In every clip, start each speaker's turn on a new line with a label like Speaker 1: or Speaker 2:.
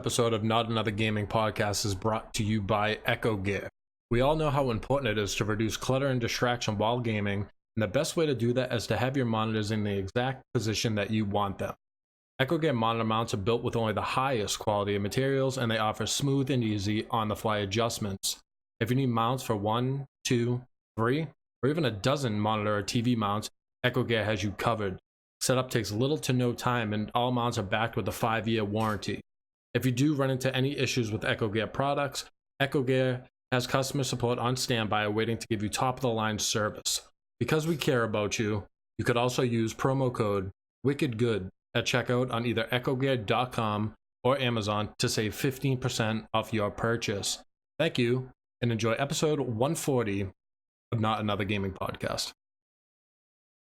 Speaker 1: Episode of Not Another Gaming Podcast is brought to you by Echo Gear. We all know how important it is to reduce clutter and distraction while gaming, and the best way to do that is to have your monitors in the exact position that you want them. Echo Gear monitor mounts are built with only the highest quality of materials, and they offer smooth and easy on-the-fly adjustments. If you need mounts for 1, 2, 3, or even a dozen monitor or TV mounts, Echo Gear has you covered. Setup takes little to no time, and all mounts are backed with a 5-year warranty. If you do run into any issues with Echo Gear products, Echo Gear has customer support on standby waiting to give you top-of-the-line service. Because we care about you, you could also use promo code WICKEDGOOD at checkout on either echogear.com or Amazon to save 15% off your purchase. Thank you, and enjoy episode 140 of Not Another Gaming Podcast.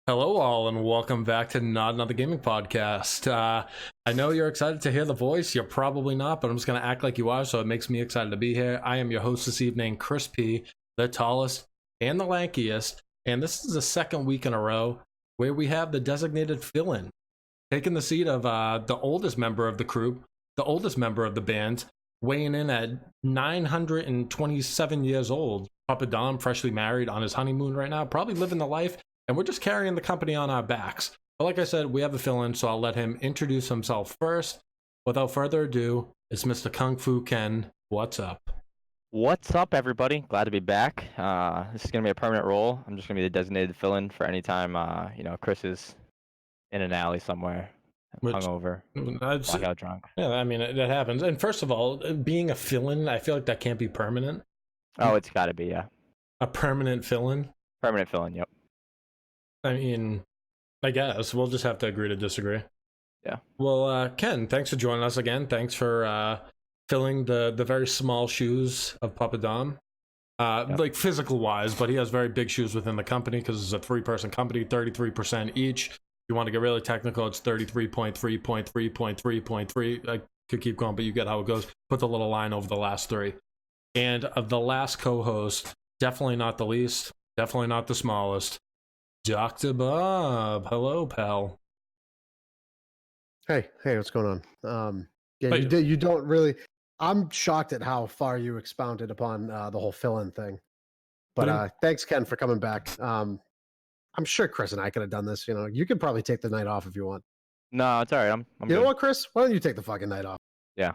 Speaker 1: Hello all, and welcome back to Not Another Gaming Podcast. I know you're excited to hear the voice. You're probably not, but I'm just going to act like you are, so it makes me excited to be here. I am your host this evening, Chris P., the tallest and the lankiest, and this is the second week in a row where we have the designated fill-in, taking the seat of the oldest member of the crew, the oldest member of the band, weighing in at 927 years old. Papa Dom, freshly married on his honeymoon right now, probably living the life. And we're just carrying the company on our backs. But like I said, we have a fill-in, so I'll let him introduce himself first. Without further ado, it's Mr. Kung Fu Ken. What's up?
Speaker 2: What's up, everybody? Glad to be back. This is going to be a permanent role. I'm just going to be the designated fill-in for any time, Chris is in an alley somewhere, hungover, blackout drunk.
Speaker 1: Yeah, I mean, that happens. And first of all, being a fill-in, I feel like that can't be permanent.
Speaker 2: Oh, it's got to be, yeah.
Speaker 1: A permanent fill-in?
Speaker 2: Permanent fill-in, yep.
Speaker 1: I mean, I guess we'll just have to agree to disagree.
Speaker 2: Yeah.
Speaker 1: Well, Ken, thanks for joining us again. Thanks for filling the very small shoes of Papa Dom, like physical wise, but he has very big shoes within the company because it's a 3-person company, 33% each. If you want to get really technical, it's 33.3.3.3.3. I could keep going, but you get how it goes. Put the little line over the last 3. And of the last co-host, definitely not the least, definitely not the smallest, Dr. Bob. Hello, pal.
Speaker 3: Hey, what's going on? You don't really. I'm shocked at how far you expounded upon the whole fill-in thing. But thanks, Ken, for coming back. I'm sure Chris and I could have done this. You know, you could probably take the night off if you want.
Speaker 2: No, it's all right. I'm
Speaker 3: you
Speaker 2: good.
Speaker 3: know what, Chris? Why don't you take the fucking night off?
Speaker 2: Yeah.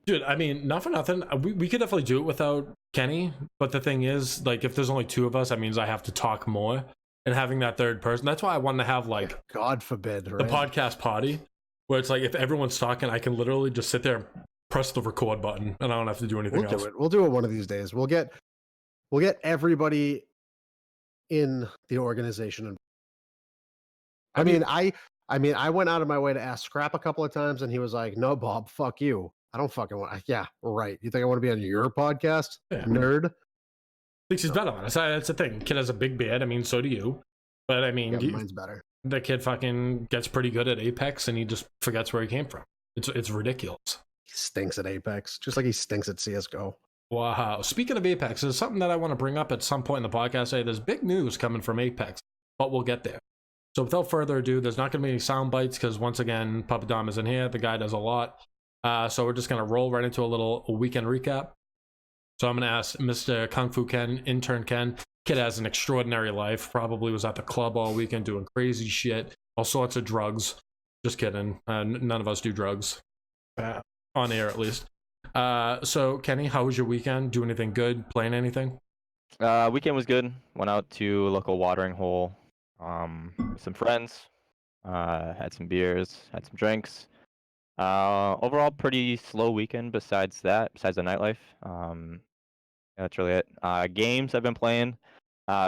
Speaker 1: Dude, I mean, not for nothing. We could definitely do it without Kenny. But the thing is, like, if there's only 2 of us, that means I have to talk more. And having that third person, that's why I wanted to have, like,
Speaker 3: God forbid,
Speaker 1: the podcast potty, where it's like if everyone's talking, I can literally just sit there, press the record button, and I don't have to do anything else.
Speaker 3: We'll do it one of these days. We'll get everybody in the organization. I mean, I went out of my way to ask Scrap a couple of times, and he was like, "No, Bob, fuck you. I don't fucking want." Yeah, right. You think I want to be on your podcast, nerd?
Speaker 1: Thinks he's better on us. That's the thing. Kid has a big beard. I mean, so do you. But I mean,
Speaker 3: mine's better.
Speaker 1: The kid fucking gets pretty good at Apex, and he just forgets where he came from. It's ridiculous.
Speaker 3: He stinks at Apex, just like he stinks at CS:GO.
Speaker 1: Wow. Speaking of Apex, there's something that I want to bring up at some point in the podcast. Hey, there's big news coming from Apex, but we'll get there. So without further ado, there's not going to be any sound bites because once again, Papa Dom isn't here. The guy does a lot. So we're just going to roll right into a little weekend recap. So I'm going to ask Mr. Kung Fu Ken, intern Ken. Kid has an extraordinary life. Probably was at the club all weekend doing crazy shit. All sorts of drugs. Just kidding. None of us do drugs. On air, at least. So, Kenny, how was your weekend? Do anything good? Playing anything?
Speaker 2: Weekend was good. Went out to a local watering hole. With some friends. Had some beers. Had some drinks. Overall, pretty slow weekend besides the nightlife. That's really it. Games I've been playing,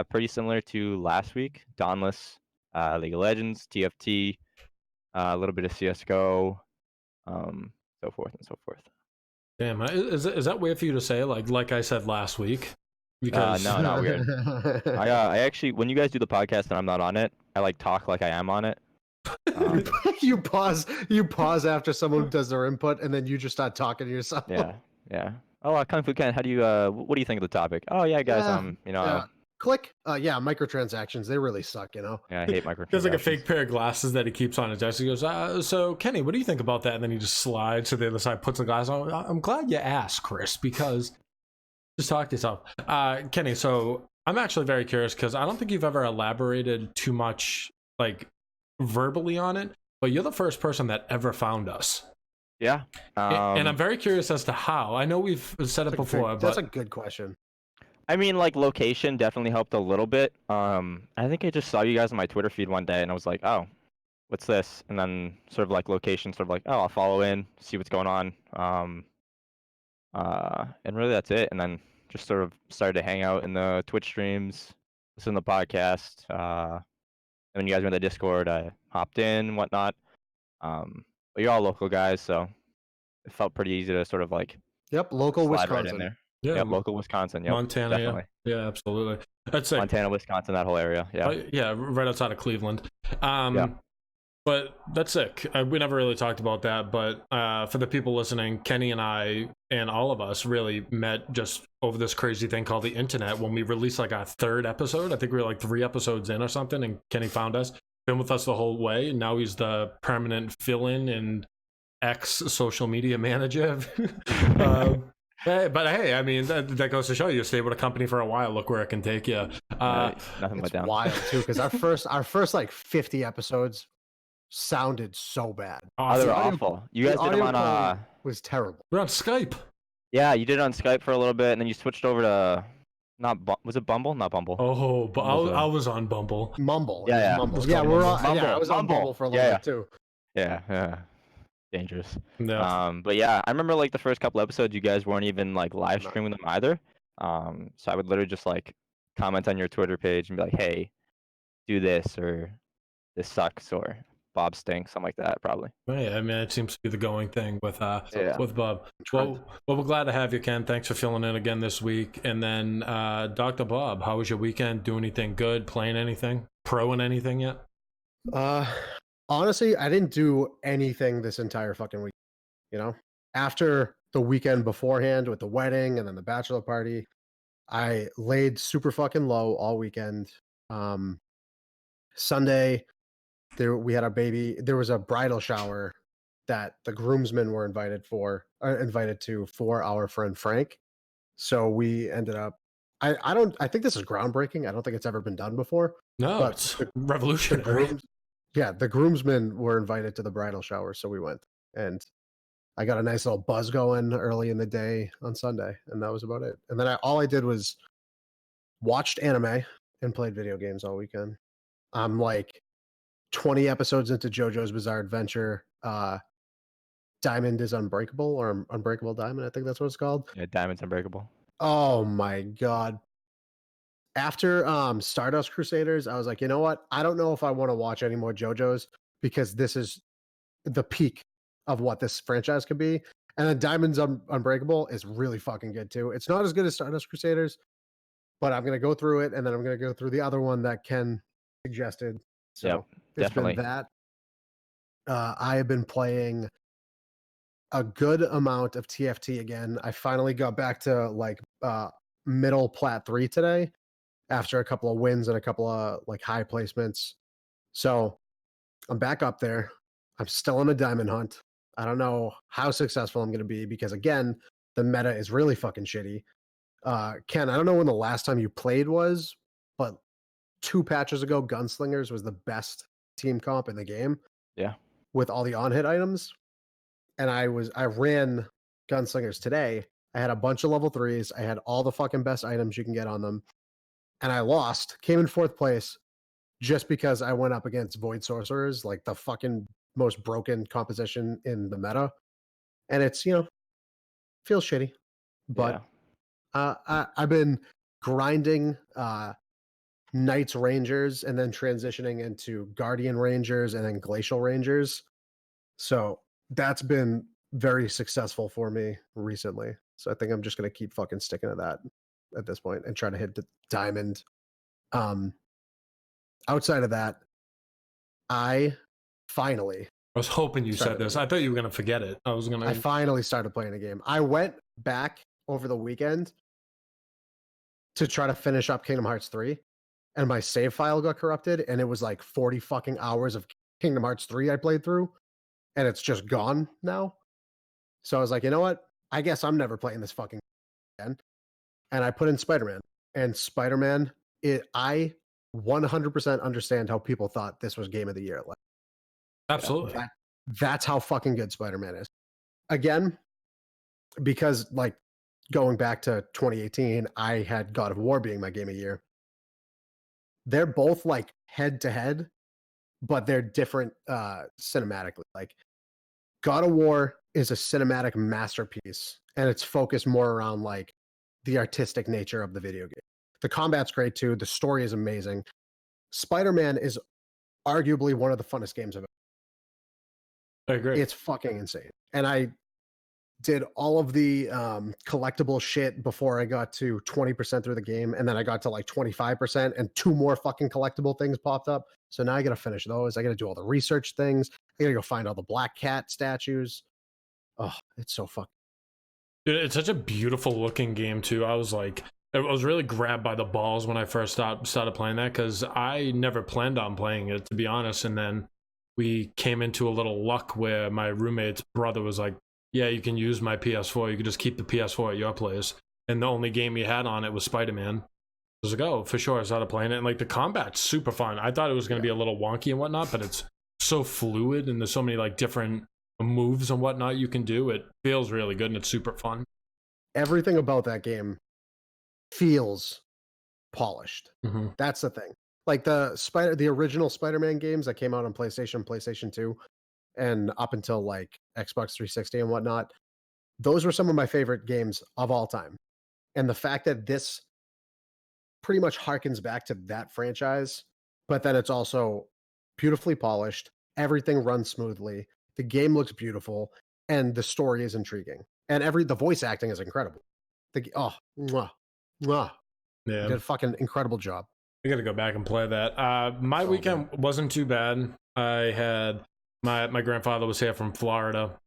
Speaker 2: pretty similar to last week. Dauntless, League of Legends, TFT, a little bit of CSGO, so forth and so forth.
Speaker 1: Damn, is that weird for you to say? Like I said last week? Because
Speaker 2: no, not weird. I actually, when you guys do the podcast and I'm not on it, I like talk like I am on it.
Speaker 3: You pause after someone does their input, and then you just start talking to yourself.
Speaker 2: Yeah. Oh, Kung Fu Ken, how do you? What do you think of the topic? Oh yeah, guys.
Speaker 3: click. Yeah, microtransactions, they really suck, you know.
Speaker 2: Yeah, I hate microtransactions.
Speaker 1: There's like a fake pair of glasses that he keeps on his desk. He goes, so Kenny, what do you think about that? And then he just slides to the other side, puts the glass on. I'm glad you asked, Chris, because just talk to yourself. Kenny, so I'm actually very curious because I don't think you've ever elaborated too much, like verbally on it, but you're the first person that ever found us.
Speaker 2: Yeah.
Speaker 1: And I'm very curious as to how. I know we've said it before, but
Speaker 3: that's a good question.
Speaker 2: I mean, like, location definitely helped a little bit. I think I just saw you guys on my Twitter feed one day, and I was like, oh, what's this? And then sort of like location, sort of like, oh, I'll follow in, see what's going on. And really that's it. And then just sort of started to hang out in the Twitch streams, listen to the podcast. And when you guys were in the Discord, I hopped in and whatnot. But you're all local guys, so it felt pretty easy to sort of like
Speaker 3: Yep, local
Speaker 2: slide
Speaker 3: Wisconsin.
Speaker 2: right in there.
Speaker 1: yeah,
Speaker 2: Yep, local Wisconsin. Yep,
Speaker 1: Montana,
Speaker 2: definitely.
Speaker 1: yeah, absolutely. That's it.
Speaker 2: Montana, Wisconsin, that whole area. Yeah.
Speaker 1: Yeah, right outside of Cleveland.
Speaker 2: Yeah.
Speaker 1: But that's sick. We never really talked about that, but for the people listening, Kenny and I and all of us really met just over this crazy thing called the internet when we released like our third episode. I think we were like 3 episodes in or something, and Kenny found us, been with us the whole way, and now he's the permanent fill-in and ex-social media manager. But hey, I mean, that goes to show you stay with a company for a while. Look where it can take you.
Speaker 2: Nothing but
Speaker 3: It's
Speaker 2: down.
Speaker 3: wild too, because our first like 50 episodes sounded so bad.
Speaker 2: Oh, they were
Speaker 3: The audio-
Speaker 2: awful. You
Speaker 3: the
Speaker 2: guys did them
Speaker 3: audio
Speaker 2: on
Speaker 3: quality was terrible.
Speaker 1: We're on Skype.
Speaker 2: yeah, you did it on Skype for a little bit, and then you switched over to was it Bumble? Not Bumble.
Speaker 1: Oh, but
Speaker 2: Bumble's
Speaker 1: I was on Bumble.
Speaker 3: Mumble.
Speaker 2: Yeah,
Speaker 3: It was
Speaker 2: yeah.
Speaker 3: Mumble.
Speaker 1: It's
Speaker 3: Yeah,
Speaker 1: called
Speaker 3: we're
Speaker 1: Mumble.
Speaker 3: on. Yeah, I
Speaker 2: Mumble,
Speaker 3: was on
Speaker 2: Mumble.
Speaker 3: Bumble for a little
Speaker 2: Yeah,
Speaker 3: bit too.
Speaker 2: Yeah. Dangerous.
Speaker 1: Yeah.
Speaker 2: But yeah, I remember like the first couple episodes, you guys weren't even like live
Speaker 3: No.
Speaker 2: streaming them either. So I would literally just like comment on your Twitter page and be like, hey, do this, or this sucks, or Bob stinks, something like that, probably.
Speaker 1: Right. I mean, it seems to be the going thing with
Speaker 2: Yeah.
Speaker 1: with Bob. Well, we're glad to have you, Ken. Thanks for filling in again this week. And then, Dr. Bob, how was your weekend? Do anything good? Playing anything? Pro in anything yet?
Speaker 3: Honestly, I didn't do anything this entire fucking week. You know, after the weekend beforehand with the wedding and then the bachelor party, I laid super fucking low all weekend. Sunday, we had our baby. There was a bridal shower that the groomsmen were invited to for our friend Frank. So we ended up. I think this is groundbreaking. I don't think it's ever been done before.
Speaker 1: No,
Speaker 3: But
Speaker 1: it's
Speaker 3: the
Speaker 1: revolutionary.
Speaker 3: the groomsmen were invited to the bridal shower, so we went, and I got a nice little buzz going early in the day on Sunday, and that was about it. And then all I did was watched anime and played video games all weekend. I'm like 20 episodes into JoJo's Bizarre Adventure. Diamond is Unbreakable, or Unbreakable Diamond, I think that's what it's called.
Speaker 2: Yeah, Diamond's Unbreakable.
Speaker 3: Oh my god. After Stardust Crusaders, I was like, you know what? I don't know if I want to watch any more JoJo's, because this is the peak of what this franchise could be. And then Diamond's Unbreakable is really fucking good too. It's not as good as Stardust Crusaders, but I'm gonna go through it, and then I'm gonna go through the other one that Ken suggested. So
Speaker 2: Yep,
Speaker 3: it's
Speaker 2: definitely.
Speaker 3: been that. I have been playing a good amount of TFT again. I finally got back to like middle plat 3 today after a couple of wins and a couple of like high placements. So I'm back up there. I'm still in a diamond hunt. I don't know how successful I'm going to be, because again, the meta is really fucking shitty. Ken, I don't know when the last time you played was, but 2 patches ago, Gunslingers was the best team comp in the game.
Speaker 2: Yeah.
Speaker 3: With all the on-hit items. And I ran Gunslingers today. I had a bunch of level 3s. I had all the fucking best items you can get on them. And I lost, came in 4th place, just because I went up against Void Sorcerers, like the fucking most broken composition in the meta. And it's, feels shitty. But I've been grinding Knights Rangers and then transitioning into Guardian Rangers and then Glacial Rangers. So that's been very successful for me recently. So I think I'm just going to keep fucking sticking to that at this point and try to hit the diamond. Outside of that, I
Speaker 1: was hoping you said this. I thought you were going to forget it. I
Speaker 3: finally started playing a game. I went back over the weekend to try to finish up Kingdom Hearts 3, and my save file got corrupted, and it was like 40 fucking hours of Kingdom Hearts 3 I played through, and it's just gone now. So I was like, you know what? I guess I'm never playing this fucking again. And I put in Spider-Man, and Spider-Man, I 100% understand how people thought this was game of the year. Like,
Speaker 1: Absolutely.
Speaker 3: that's how fucking good Spider-Man is. Again, because like going back to 2018, I had God of War being my game of the year. They're both like head to head, but they're different cinematically. Like God of War is a cinematic masterpiece, and it's focused more around like the artistic nature of the video game. The combat's great too. The story is amazing. Spider-Man is arguably one of the funnest games I've
Speaker 1: I agree.
Speaker 3: It's fucking insane. And I did all of the collectible shit before I got to 20% through the game, and then I got to like 25%, and 2 more fucking collectible things popped up. So now I gotta finish those. I gotta do all the research things. I gotta go find all the Black Cat statues. Oh, it's so fucking.
Speaker 1: Dude, it's such a beautiful looking game too. I was really grabbed by the balls when I first started playing that, because I never planned on playing it, to be honest. And then we came into a little luck where my roommate's brother was like, yeah, you can use my PS4. You can just keep the PS4 at your place. And the only game he had on it was Spider-Man. I was like, oh, for sure. I started playing it. And like the combat's super fun. I thought it was going to be a little wonky and whatnot, but it's so fluid, and there's so many like different moves and whatnot you can do. It feels really good, and it's super fun.
Speaker 3: Everything about that game feels polished.
Speaker 1: Mm-hmm.
Speaker 3: That's the thing. Like the original Spider-Man games that came out on PlayStation 2, and up until like Xbox 360 and whatnot, those were some of my favorite games of all time. And the fact that this pretty much harkens back to that franchise, but then it's also beautifully polished, everything runs smoothly, the game looks beautiful, and the story is intriguing. And the voice acting is incredible. Mwah, mwah.
Speaker 1: Yeah,
Speaker 3: You did a fucking incredible job.
Speaker 1: I gotta go back and play that. My weekend wasn't too bad. I had my grandfather was here from Florida.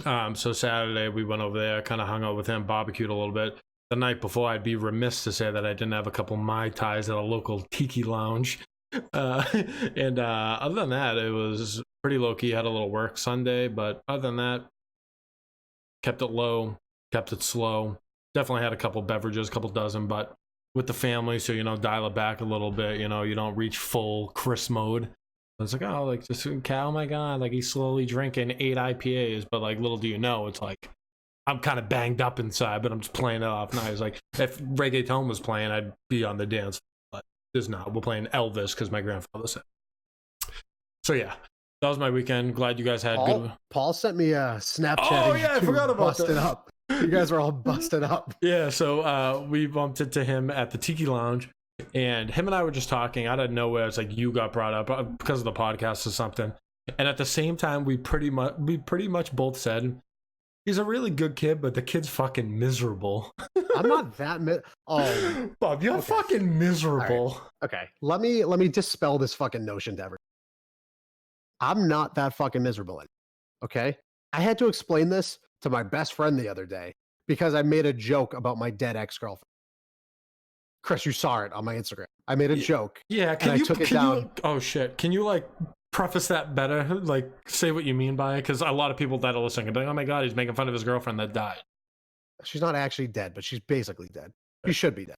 Speaker 1: So Saturday we went over there, kind of hung out with him, barbecued a little bit. The night before, I'd be remiss to say that I didn't have a couple Mai Tais at a local tiki lounge. And other than that, it was pretty low-key. Had a little work Sunday, but other than that, kept it low, kept it slow. Definitely had a couple beverages, a couple dozen, but with the family, so, dial it back a little bit. You don't reach full Chris mode. I was like, oh, like, just, oh my God, like, he's slowly drinking 8 IPAs, but, like, little do you know, it's like, I'm kind of banged up inside, but I'm just playing it off nice. Like, if reggaeton was playing, I'd be on the dance, but there's not. We're playing Elvis because my grandfather said. So, yeah, that was my weekend. Glad you guys had good.
Speaker 3: Paul sent me a Snapchat.
Speaker 1: Oh, yeah, I forgot about
Speaker 3: busted
Speaker 1: that.
Speaker 3: Up. You guys were all busted up.
Speaker 1: Yeah, so we bumped into him at the Tiki Lounge, and him and I were just talking out of nowhere. It's like you got brought up because of the podcast or something. And at the same time, we pretty much both said, he's a really good kid, but the kid's fucking miserable.
Speaker 3: I'm not that oh,
Speaker 1: Bob, you're fucking miserable.
Speaker 3: Right. Okay, let me dispel this fucking notion to everyone. I'm not that fucking miserable. Okay, I had to explain this to my best friend the other day because I made a joke about my dead ex-girlfriend. Chris, you saw it on my Instagram. I made a joke.
Speaker 1: Yeah, can you? Oh shit! Can you like preface that better? Like, say what you mean by it, because a lot of people that are listening are like, "Oh my God, he's making fun of his girlfriend that died."
Speaker 3: She's not actually dead, but she's basically dead. She should be dead.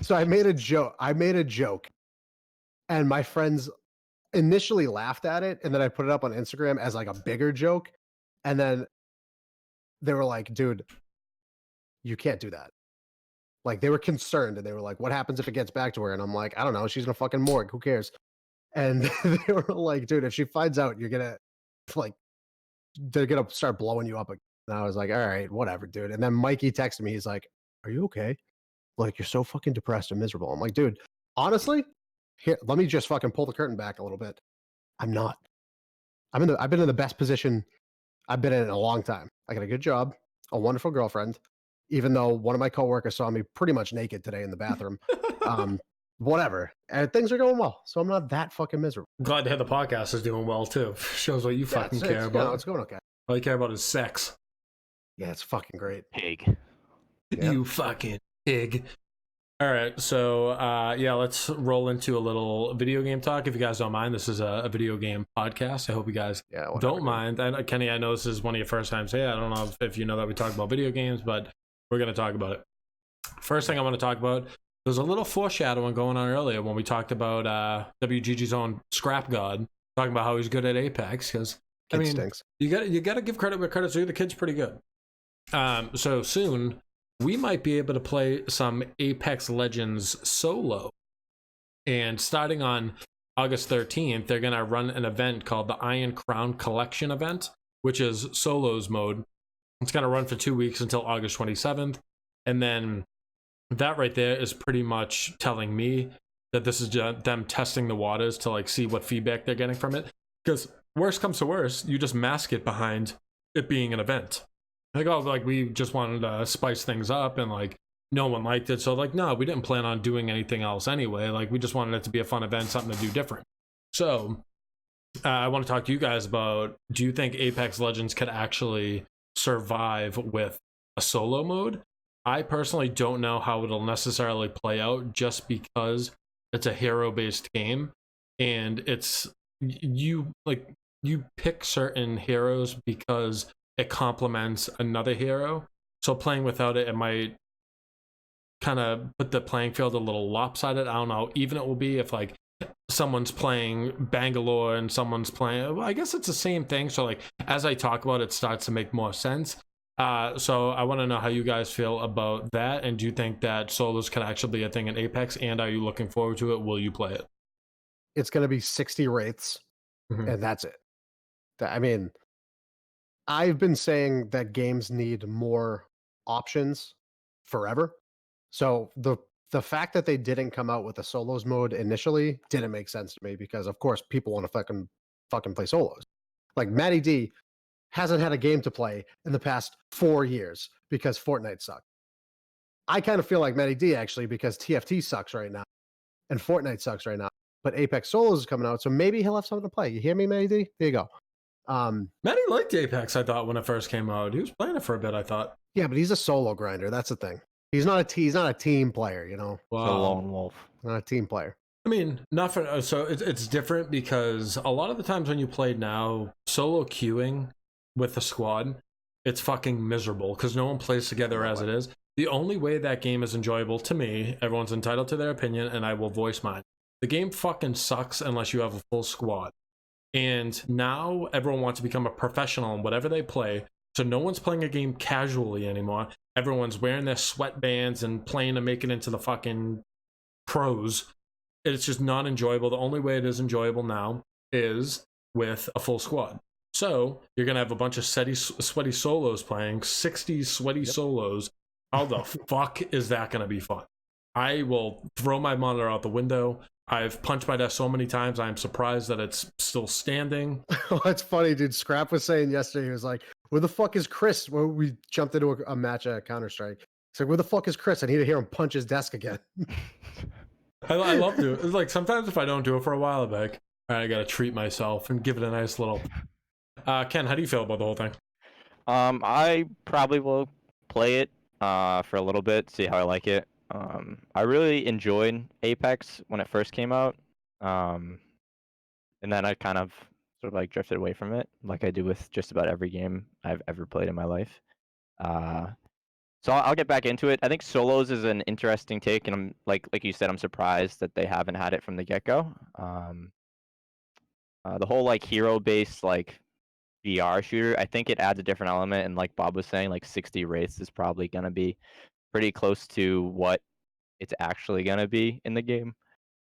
Speaker 3: So I made a joke, and my friends initially laughed at it, and then I put it up on Instagram as like a bigger joke, and then they were like, "Dude, you can't do that." Like, they were concerned, and they were like, what happens if it gets back to her? And I'm like, I don't know. She's in a fucking morgue. Who cares? And they were like, dude, if she finds out, you're going to, like, they're going to start blowing you up. And I was like, all right, whatever, dude. And then Mikey texted me. He's like, are you okay? Like, you're so fucking depressed and miserable. I'm like, dude, honestly, here, let me just fucking pull the curtain back a little bit. I'm not. I've been in the best position I've been in a long time. I got a good job, a wonderful girlfriend, even though one of my coworkers saw me pretty much naked today in the bathroom. Whatever. And things are going well. So I'm not that fucking miserable.
Speaker 1: Glad to hear the podcast is doing well too. Shows what you fucking care about.
Speaker 3: No, it's going okay.
Speaker 1: All you care about is sex.
Speaker 3: Yeah, it's fucking great.
Speaker 2: Pig.
Speaker 1: Yep. You fucking Pig. All right, so yeah, let's roll into a little video game talk. If you guys don't mind, this is a video game podcast. I hope you guys don't mind. And Kenny, I know this is one of your first times here. I don't know if you know that we talk about video games, but we're going to talk about it. First thing I want to talk about, there's a little foreshadowing going on earlier when we talked about WGG's own Scrap God, talking about how he's good at Apex, because I mean,
Speaker 3: stinks.
Speaker 1: you got to give credit where credit's due. The kid's pretty good. So soon we might be able to play some Apex Legends solo. And starting on August 13th, they're going to run an event called the Iron Crown Collection event, which is solos mode. It's going to run for 2 weeks until August 27th. And then that right there is pretty much telling me that this is them testing the waters to like see what feedback they're getting from it. Because worst comes to worst, you just mask it behind it being an event. Like, oh, like we just wanted to spice things up and like no one liked it. So like, no, we didn't plan on doing anything else anyway. Like we just wanted it to be a fun event, something to do different. So I want to talk to you guys about, do you think Apex Legends could actually survive with a solo mode? I personally don't know how it'll necessarily play out just because it's a hero-based game and it's you pick certain heroes because it complements another hero. So playing without it, it might kind of put the playing field a little lopsided. I don't know how even it will be if like someone's playing Bangalore and someone's playing, well, I guess it's the same thing. So like as I talk about it, it starts to make more sense. So I want to know how you guys feel about that, and do you think that solos can actually be a thing in Apex, and are you looking forward to it? Will you play it?
Speaker 3: It's going to be 60 wraiths, and that's it. I mean, I've been saying that games need more options forever. So the fact that they didn't come out with a solos mode initially didn't make sense to me because of course people want to fucking play solos. Like Matty D hasn't had a game to play in the past 4 years because Fortnite sucked. I kind of feel like Matty D actually because TFT sucks right now and Fortnite sucks right now. But Apex Solos is coming out, so maybe he'll have something to play. You hear me, Matty D? There you go.
Speaker 1: Matty liked Apex, I thought, when it first came out. He was playing it for a bit, I thought.
Speaker 3: Yeah, but he's a solo grinder. That's the thing. He's not a team player, you know.
Speaker 2: Wow. The lone wolf.
Speaker 3: Not a team player.
Speaker 1: I mean, not for so it's different because a lot of the times when you play now solo queuing with the squad, it's fucking miserable because no one plays together as it is. The only way that game is enjoyable to me, everyone's entitled to their opinion, and I will voice mine. The game fucking sucks unless you have a full squad. And now everyone wants to become a professional in whatever they play. So no one's playing a game casually anymore. Everyone's wearing their sweatbands and playing to make it into the fucking pros. It's just not enjoyable. The only way it is enjoyable now is with a full squad. So you're going to have a bunch of sweaty solos playing, 60 sweaty solos. How the fuck is that going to be fun? I will throw my monitor out the window. I've punched my desk so many times, I'm surprised that it's still standing.
Speaker 3: Oh, that's funny, dude. Scrap was saying yesterday, he was like, where the fuck is Chris? Well, we jumped into a match at Counter-Strike. He's like, where the fuck is Chris? I need to hear him punch his desk again.
Speaker 1: I love to. It's like sometimes if I don't do it for a while, I'm like, all right, I got to treat myself and give it a nice little... Ken, how do you feel about the whole thing?
Speaker 2: I probably will play it for a little bit, see how I like it. I really enjoyed Apex when it first came out, and then I kind of sort of like drifted away from it, like I do with just about every game I've ever played in my life. So I'll get back into it. I think solos is an interesting take, and I'm like you said, I'm surprised that they haven't had it from the get-go. The whole like hero-based like VR shooter, I think it adds a different element, and like Bob was saying, like 60 wraiths is probably gonna be pretty close to what it's actually gonna be in the game.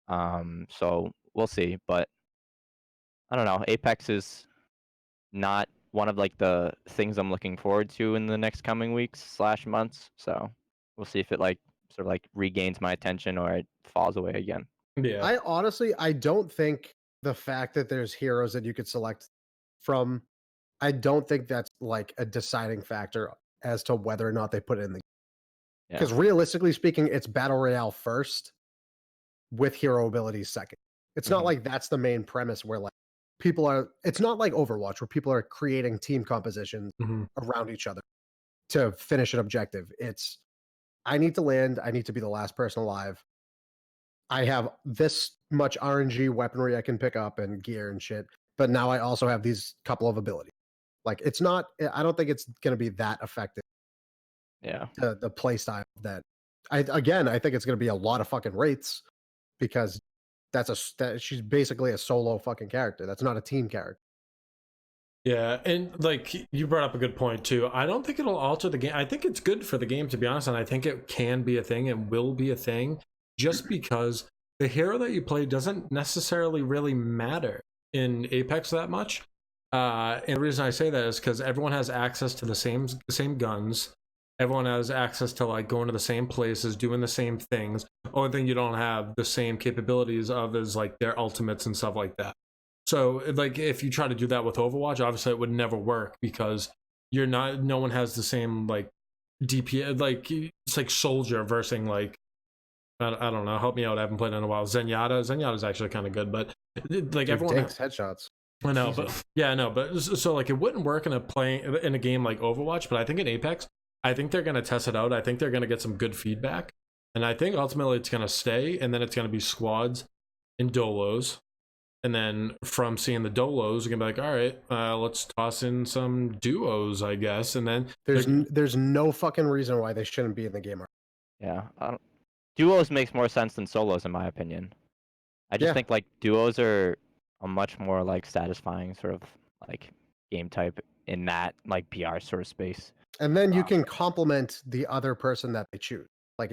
Speaker 2: So we'll see, but I don't know. Apex is not one of like the things I'm looking forward to in the next coming weeks / months. So we'll see if it like sort of like regains my attention or it falls away again.
Speaker 1: Yeah.
Speaker 3: I don't think the fact that there's heroes that you could select from, I don't think that's like a deciding factor as to whether or not they put it in the game. Because realistically speaking, it's Battle Royale first with hero abilities second. It's not like that's the main premise where like people are, it's not like Overwatch where people are creating team compositions around each other to finish an objective. It's I need to land. I need to be the last person alive. I have this much RNG weaponry I can pick up and gear and shit, but now I also have these couple of abilities. Like it's not. I don't think it's going to be that effective.
Speaker 2: Yeah.
Speaker 3: The play style that. I think it's going to be a lot of fucking rates because she's basically a solo fucking character. That's not a team character.
Speaker 1: Yeah, and like you brought up a good point too. I don't think it'll alter the game. I think it's good for the game, to be honest, and I think it can be a thing and will be a thing just because the hero that you play doesn't necessarily really matter in Apex that much. And the reason I say that is because everyone has access to the same guns. Everyone has access to like going to the same places, doing the same things. Only thing you don't have the same capabilities of is like their ultimates and stuff like that. So like if you try to do that with Overwatch, obviously it would never work because no one has the same like DPS, like it's like Soldier versus like I don't know, help me out, I haven't played in a while. Zenyatta's actually kind of good, but like everyone
Speaker 3: takes headshots.
Speaker 1: I know, but yeah, I know, but so like it wouldn't work in a game like Overwatch, but I think in Apex, I think they're gonna test it out. I think they're gonna get some good feedback, and I think ultimately it's gonna stay, and then it's gonna be squads and dolos. And then from seeing the dolos, you're gonna be like, all right, let's toss in some duos, I guess. And then
Speaker 3: there's no fucking reason why they shouldn't be in the game.
Speaker 2: Yeah. Duos makes more sense than solos, in my opinion. I just think like duos are a much more like satisfying sort of like game type in that like BR sort of space.
Speaker 3: And then you can complement the other person that they choose. Like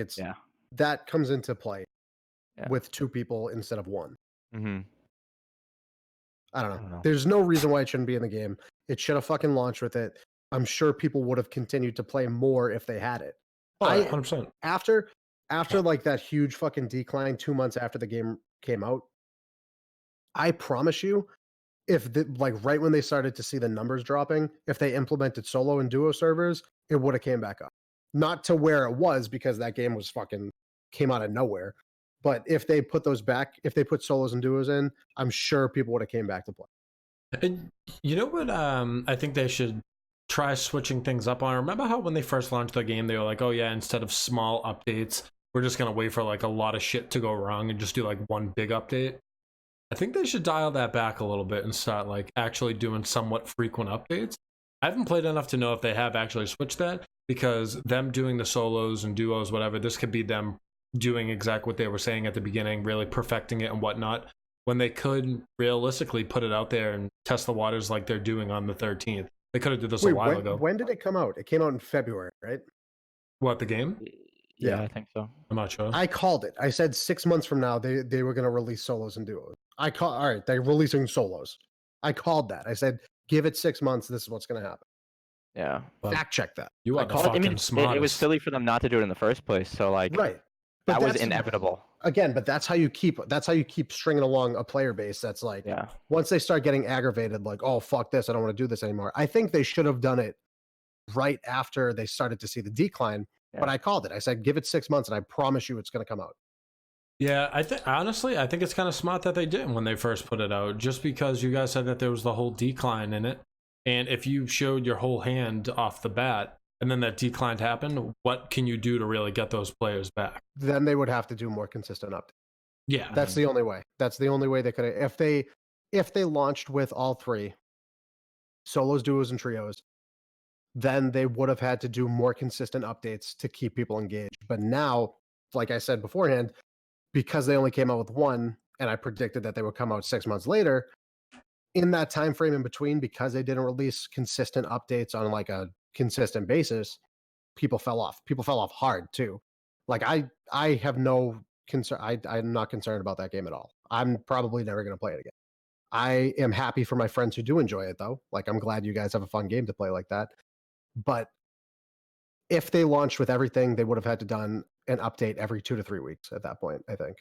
Speaker 3: that comes into play with two people instead of one.
Speaker 2: Mm-hmm.
Speaker 3: I don't know. There's no reason why it shouldn't be in the game. It should have fucking launched with it. I'm sure people would have continued to play more if they had it.
Speaker 1: Oh, 100%.
Speaker 3: After like that huge fucking decline 2 months after the game came out, I promise you, like right when they started to see the numbers dropping, if they implemented solo and duo servers, it would have came back up. Not to where it was because that game was fucking came out of nowhere. But if they put those back, if they put solos and duos in, I'm sure people would have came back to play.
Speaker 1: And you know what? I think they should try switching things up on. Remember how when they first launched the game, they were like, "Oh yeah, instead of small updates, we're just gonna wait for like a lot of shit to go wrong and just do like one big update." I think they should dial that back a little bit and start like actually doing somewhat frequent updates. I haven't played enough to know if they have actually switched that because them doing the solos and duos, whatever, this could be them doing exactly what they were saying at the beginning, really perfecting it and whatnot, when they could realistically put it out there and test the waters like they're doing on the 13th. They could have did this a while ago.
Speaker 3: When did it come out? It came out in February, right?
Speaker 1: What, the game?
Speaker 2: Yeah, I think so.
Speaker 1: I'm not sure.
Speaker 3: I called it. I said 6 months from now they were going to release solos and duos. All right, they're releasing solos. I called that. I said, give it 6 months. This is what's going to happen.
Speaker 2: Yeah.
Speaker 3: Fact check that.
Speaker 1: You are the fucking smartest.
Speaker 2: It was silly for them not to do it in the first place. So like,
Speaker 3: right.
Speaker 2: That was inevitable.
Speaker 3: Again, but that's how you keep stringing along a player base that's like, once they start getting aggravated, like, oh, fuck this, I don't want to do this anymore. I think they should have done it right after they started to see the decline. But I called it. I said, give it 6 months and I promise you it's going to come out.
Speaker 1: Yeah, honestly, I think it's kind of smart that they didn't when they first put it out, just because you guys said that there was the whole decline in it. And if you showed your whole hand off the bat, and then that decline happened, what can you do to really get those players back?
Speaker 3: Then they would have to do more consistent updates.
Speaker 1: Yeah.
Speaker 3: That's the only way. That's the only way they could have. If they launched with all three, solos, duos, and trios, then they would have had to do more consistent updates to keep people engaged. But now, like I said beforehand, because they only came out with one, and I predicted that they would come out 6 months later, in that time frame in between, because they didn't release consistent updates on like a consistent basis, people fell off. People fell off hard too. Like I have no concern. I'm not concerned about that game at all. I'm probably never going to play it again. I am happy for my friends who do enjoy it though. Like I'm glad you guys have a fun game to play like that. But if they launched with everything, they would have had to done an update every 2 to 3 weeks at that point, I think.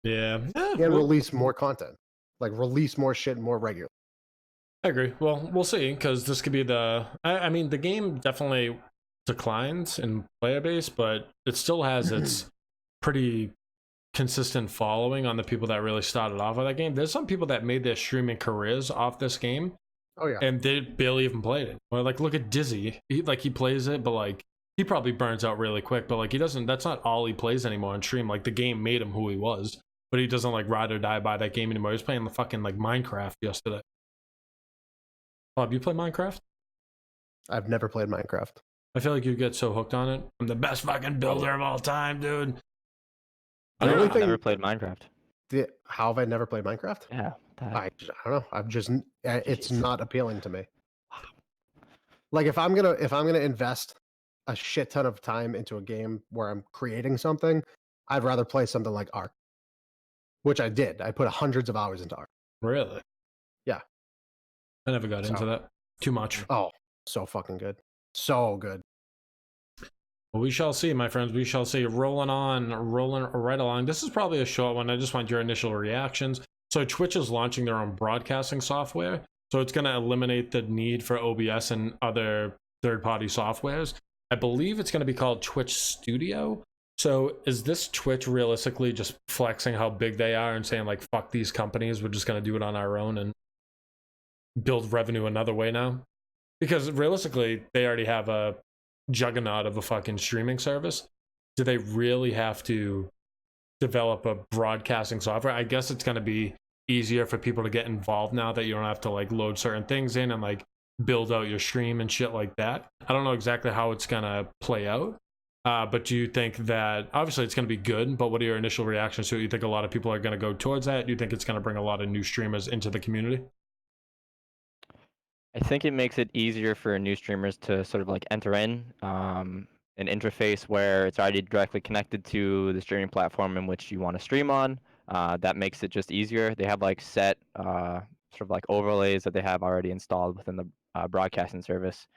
Speaker 1: Yeah.
Speaker 3: And release more content. Like release more shit more regularly.
Speaker 1: I agree. Well, we'll see, because this could be I mean, the game definitely declines in player base, but it still has its pretty consistent following on the people that really started off with that game. There's some people that made their streaming careers off this game.
Speaker 3: Oh yeah.
Speaker 1: And they barely even played it. Well, like look at Dizzy. He plays it, but like he probably burns out really quick, but like he doesn't, that's not all he plays anymore on stream. Like the game made him who he was, but he doesn't like ride or die by that game anymore. He was playing the fucking like Minecraft yesterday. Bob, you play Minecraft?
Speaker 3: I've never played Minecraft.
Speaker 1: I feel like you get so hooked on it. I'm the best fucking builder of all time, dude.
Speaker 2: I've
Speaker 3: only thing-
Speaker 2: never played Minecraft.
Speaker 3: How have I never played Minecraft?
Speaker 2: Yeah.
Speaker 3: I don't know. I've just it's
Speaker 2: Jeez.
Speaker 3: not appealing to me. Like if I'm gonna invest a shit ton of time into a game where I'm creating something, I'd rather play something like Ark, which I did. I put hundreds of hours into Ark.
Speaker 1: Really?
Speaker 3: Yeah.
Speaker 1: I never got into that. Too much.
Speaker 3: Oh, so fucking good. So good.
Speaker 1: Well, we shall see, my friends. We shall see. Rolling right along. This is probably a short one. I just want your initial reactions. So Twitch is launching their own broadcasting software. So it's going to eliminate the need for OBS and other third-party softwares. I believe it's going to be called Twitch Studio. So is this Twitch realistically just flexing how big they are and saying like, fuck these companies, we're just going to do it on our own and build revenue another way now? Because realistically, they already have a juggernaut of a fucking streaming service. Do they really have to develop a broadcasting software? I guess it's going to be easier for people to get involved now that you don't have to like load certain things in and like build out your stream and shit like that. I don't know exactly how it's going to play out. But do you think that obviously it's going to be good, but what are your initial reactions to it? You think a lot of people are going to go towards that? Do you think it's going to bring a lot of new streamers into the community?
Speaker 2: I think it makes it easier for new streamers to sort of like enter in an interface where it's already directly connected to the streaming platform in which you want to stream on. That makes it just easier. They have like set sort of like overlays that they have already installed within the broadcasting service.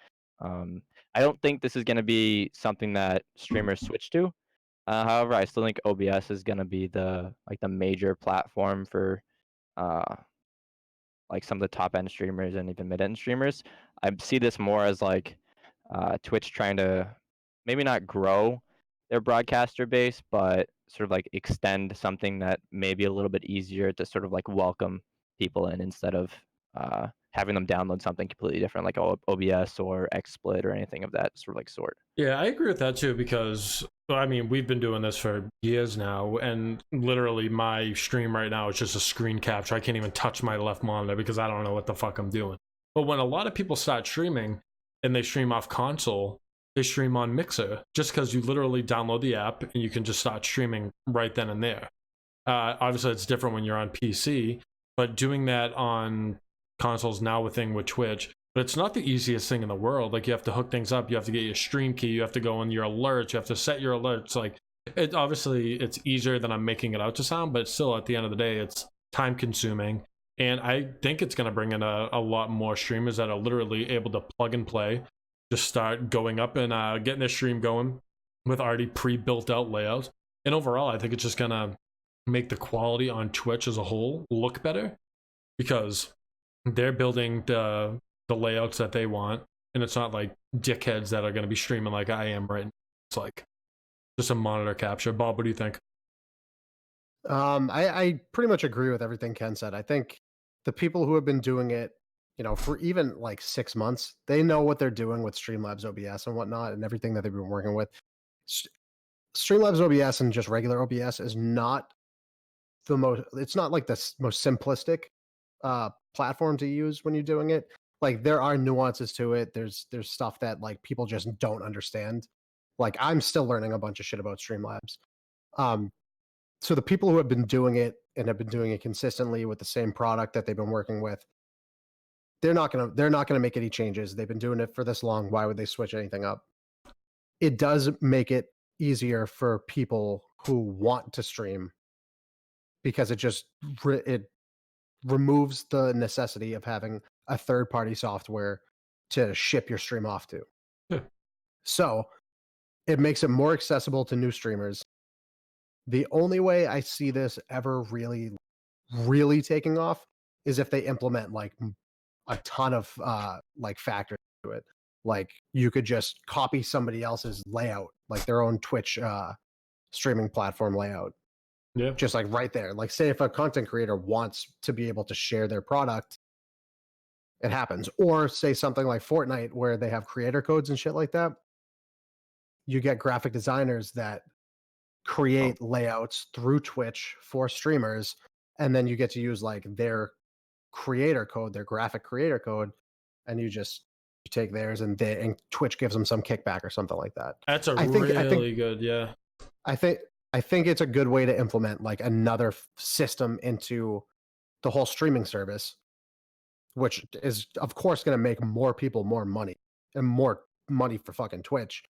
Speaker 2: I don't think this is going to be something that streamers switch to. However, I still think OBS is going to be the major platform for like some of the top end streamers and even mid end streamers. I see this more as like Twitch trying to maybe not grow their broadcaster base, but sort of like extend something that may be a little bit easier to sort of like welcome people in instead of having them download something completely different like OBS or XSplit or anything of that sort of like sort.
Speaker 1: Yeah, I agree with that too, because I mean, we've been doing this for years now, and literally my stream right now is just a screen capture. I can't even touch my left monitor because I don't know what the fuck I'm doing. But when a lot of people start streaming and they stream off console, they stream on Mixer just because you literally download the app and you can just start streaming right then and there. Obviously, it's different when you're on PC, but doing that on consoles now a thing with Twitch. But it's not the easiest thing in the world. Like, you have to hook things up, you have to get your stream key, you have to go in your alerts, you have to set your alerts. Like, it obviously it's easier than I'm making it out to sound, but still at the end of the day, it's time consuming. And I think it's going to bring in a lot more streamers that are literally able to plug and play, just start going up and getting their stream going with already pre-built out layouts. And overall, I think it's just going to make the quality on Twitch as a whole look better, because they're building the layouts that they want, and it's not like dickheads that are going to be streaming like I am right now. It's like just a monitor capture. Bob, what do you think?
Speaker 3: I pretty much agree with everything Ken said. I think the people who have been doing it, you know, for even like 6 months, they know what they're doing with Streamlabs OBS and whatnot, and everything that they've been working with. Streamlabs OBS and just regular OBS is not the most. It's not like the most simplistic platform to use when you're doing it. Like, there are nuances to it. There's stuff that like people just don't understand. Like, I'm still learning a bunch of shit about Streamlabs. So the people who have been doing it and have been doing it consistently with the same product that they've been working with, they're not gonna make any changes. They've been doing it for this long. Why would they switch anything up? It does make it easier for people who want to stream, because it removes the necessity of having a third-party software to ship your stream off to.
Speaker 1: Yeah.
Speaker 3: So it makes it more accessible to new streamers. The only way I see this ever really, really taking off is if they implement like a ton of like factors to it. Like, you could just copy somebody else's layout, like their own Twitch streaming platform layout.
Speaker 1: Yeah.
Speaker 3: Just like right there. Like, say if a content creator wants to be able to share their product, it happens. Or say something like Fortnite where they have creator codes and shit like that. you get graphic designers that create layouts through Twitch for streamers, and then you get to use like their creator code, their graphic creator code, and you take theirs, and Twitch gives them some kickback or something like that.
Speaker 1: That's a
Speaker 3: I think
Speaker 1: really good, yeah.
Speaker 3: I think it's a good way to implement like another system into the whole streaming service, which is of course going to make more people more money and more money for fucking Twitch.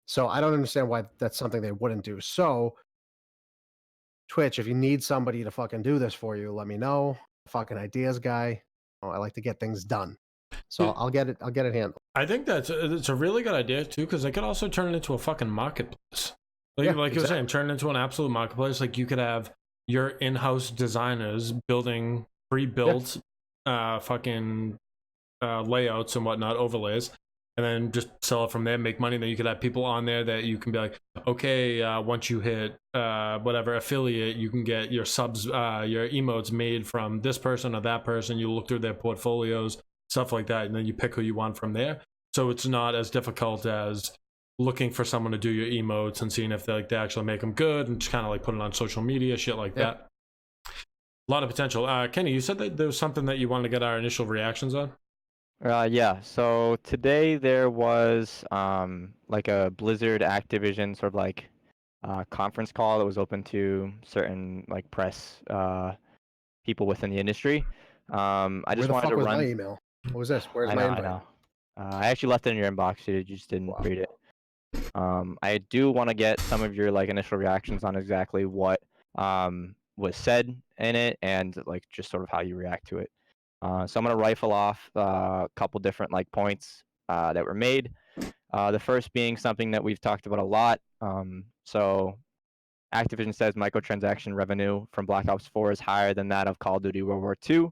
Speaker 3: So I don't understand why that's something they wouldn't do. So Twitch, if you need somebody to fucking do this for you, let me know. Fucking ideas guy. Oh, I like to get things done. So I'll get it handled.
Speaker 1: I think it's a really good idea too, because they could also turn it into a fucking marketplace. Like,
Speaker 3: Yeah,
Speaker 1: you're saying, turn it into an absolute marketplace. Like you could have your in-house designers building pre-built fucking layouts and whatnot, overlays, and then just sell it from there, make money. Then you could have people on there that you can be like, okay, once you hit whatever affiliate, you can get your subs, your emotes made from this person or that person. You look through their portfolios, stuff like that, and then you pick who you want from there. So it's not as difficult as looking for someone to do your emotes and seeing if they actually make them good, and just kind of like put it on social media, shit like that. A lot of potential. Kenny, you said that there was something that you wanted to get our initial reactions on.
Speaker 2: Yeah, so today there was like a Blizzard Activision sort of like conference call that was open to certain like press people within the industry. I just wanted to
Speaker 3: was
Speaker 2: run.
Speaker 3: my email? What was this? Where's
Speaker 2: I
Speaker 3: my
Speaker 2: know,
Speaker 3: invite?
Speaker 2: I know. I actually left it in your inbox. You just didn't
Speaker 3: Wow.
Speaker 2: read it. I do want to get some of your like initial reactions on exactly what was said in it and like just sort of how you react to it. So I'm gonna rifle off a couple different like points that were made. The first being something that we've talked about a lot. So Activision says microtransaction revenue from Black Ops 4 is higher than that of Call of Duty World War II.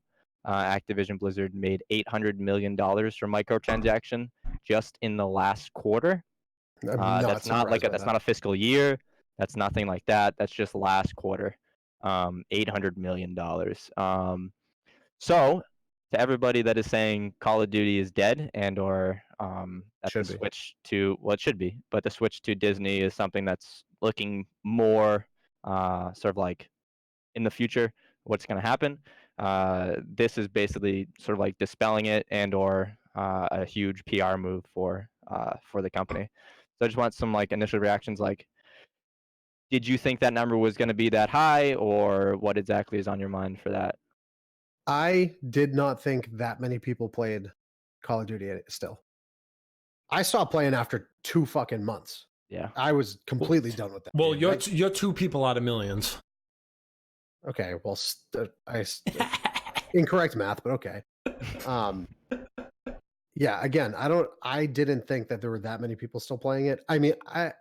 Speaker 2: Activision Blizzard made $800 million from microtransaction just in the last quarter. That's not like that's not a fiscal year. That's nothing like that. That's just last quarter. $800 million. So to everybody that is saying Call of Duty is dead and or that the switch to it should be, but the switch to Disney is something that's looking more sort of like in the future what's going to happen. This is basically sort of like dispelling it and or a huge PR move for the company. So I just want some like initial reactions. Like, did you think that number was going to be that high, or what exactly is on your mind for that?
Speaker 3: I did not think that many people played Call of Duty still. I stopped playing after 2 fucking months.
Speaker 2: Yeah.
Speaker 3: I was completely done with that.
Speaker 1: Well, you're 2 people out of millions.
Speaker 3: Okay, well, incorrect math, but okay. Yeah, again, I didn't think that there were that many people still playing it. I mean, I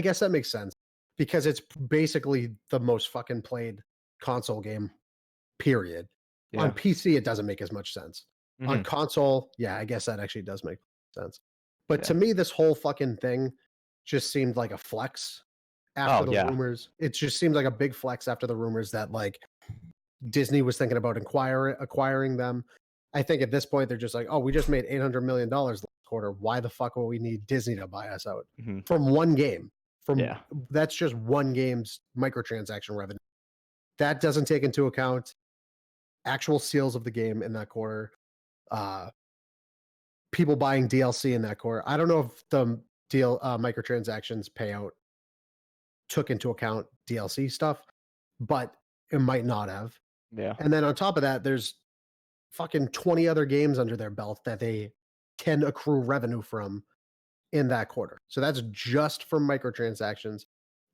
Speaker 3: guess that makes sense because it's basically the most fucking played console game, period.
Speaker 2: Yeah.
Speaker 3: On PC, it doesn't make as much sense. On console, yeah, I guess that actually does make sense. But to me, this whole fucking thing just seemed like a flex after the rumors. It just seemed like a big flex after the rumors that like Disney was thinking about acquiring them. I think at this point they're just like, oh, we just made $800 million last quarter. Why the fuck will we need Disney to buy us out from one game? That's just one game's microtransaction revenue. That doesn't take into account actual sales of the game in that quarter. People buying DLC in that quarter. I don't know if the microtransactions payout took into account DLC stuff, but it might not have.
Speaker 2: Yeah.
Speaker 3: And then on top of that, there's fucking 20 other games under their belt that they can accrue revenue from in that quarter. So that's just for microtransactions,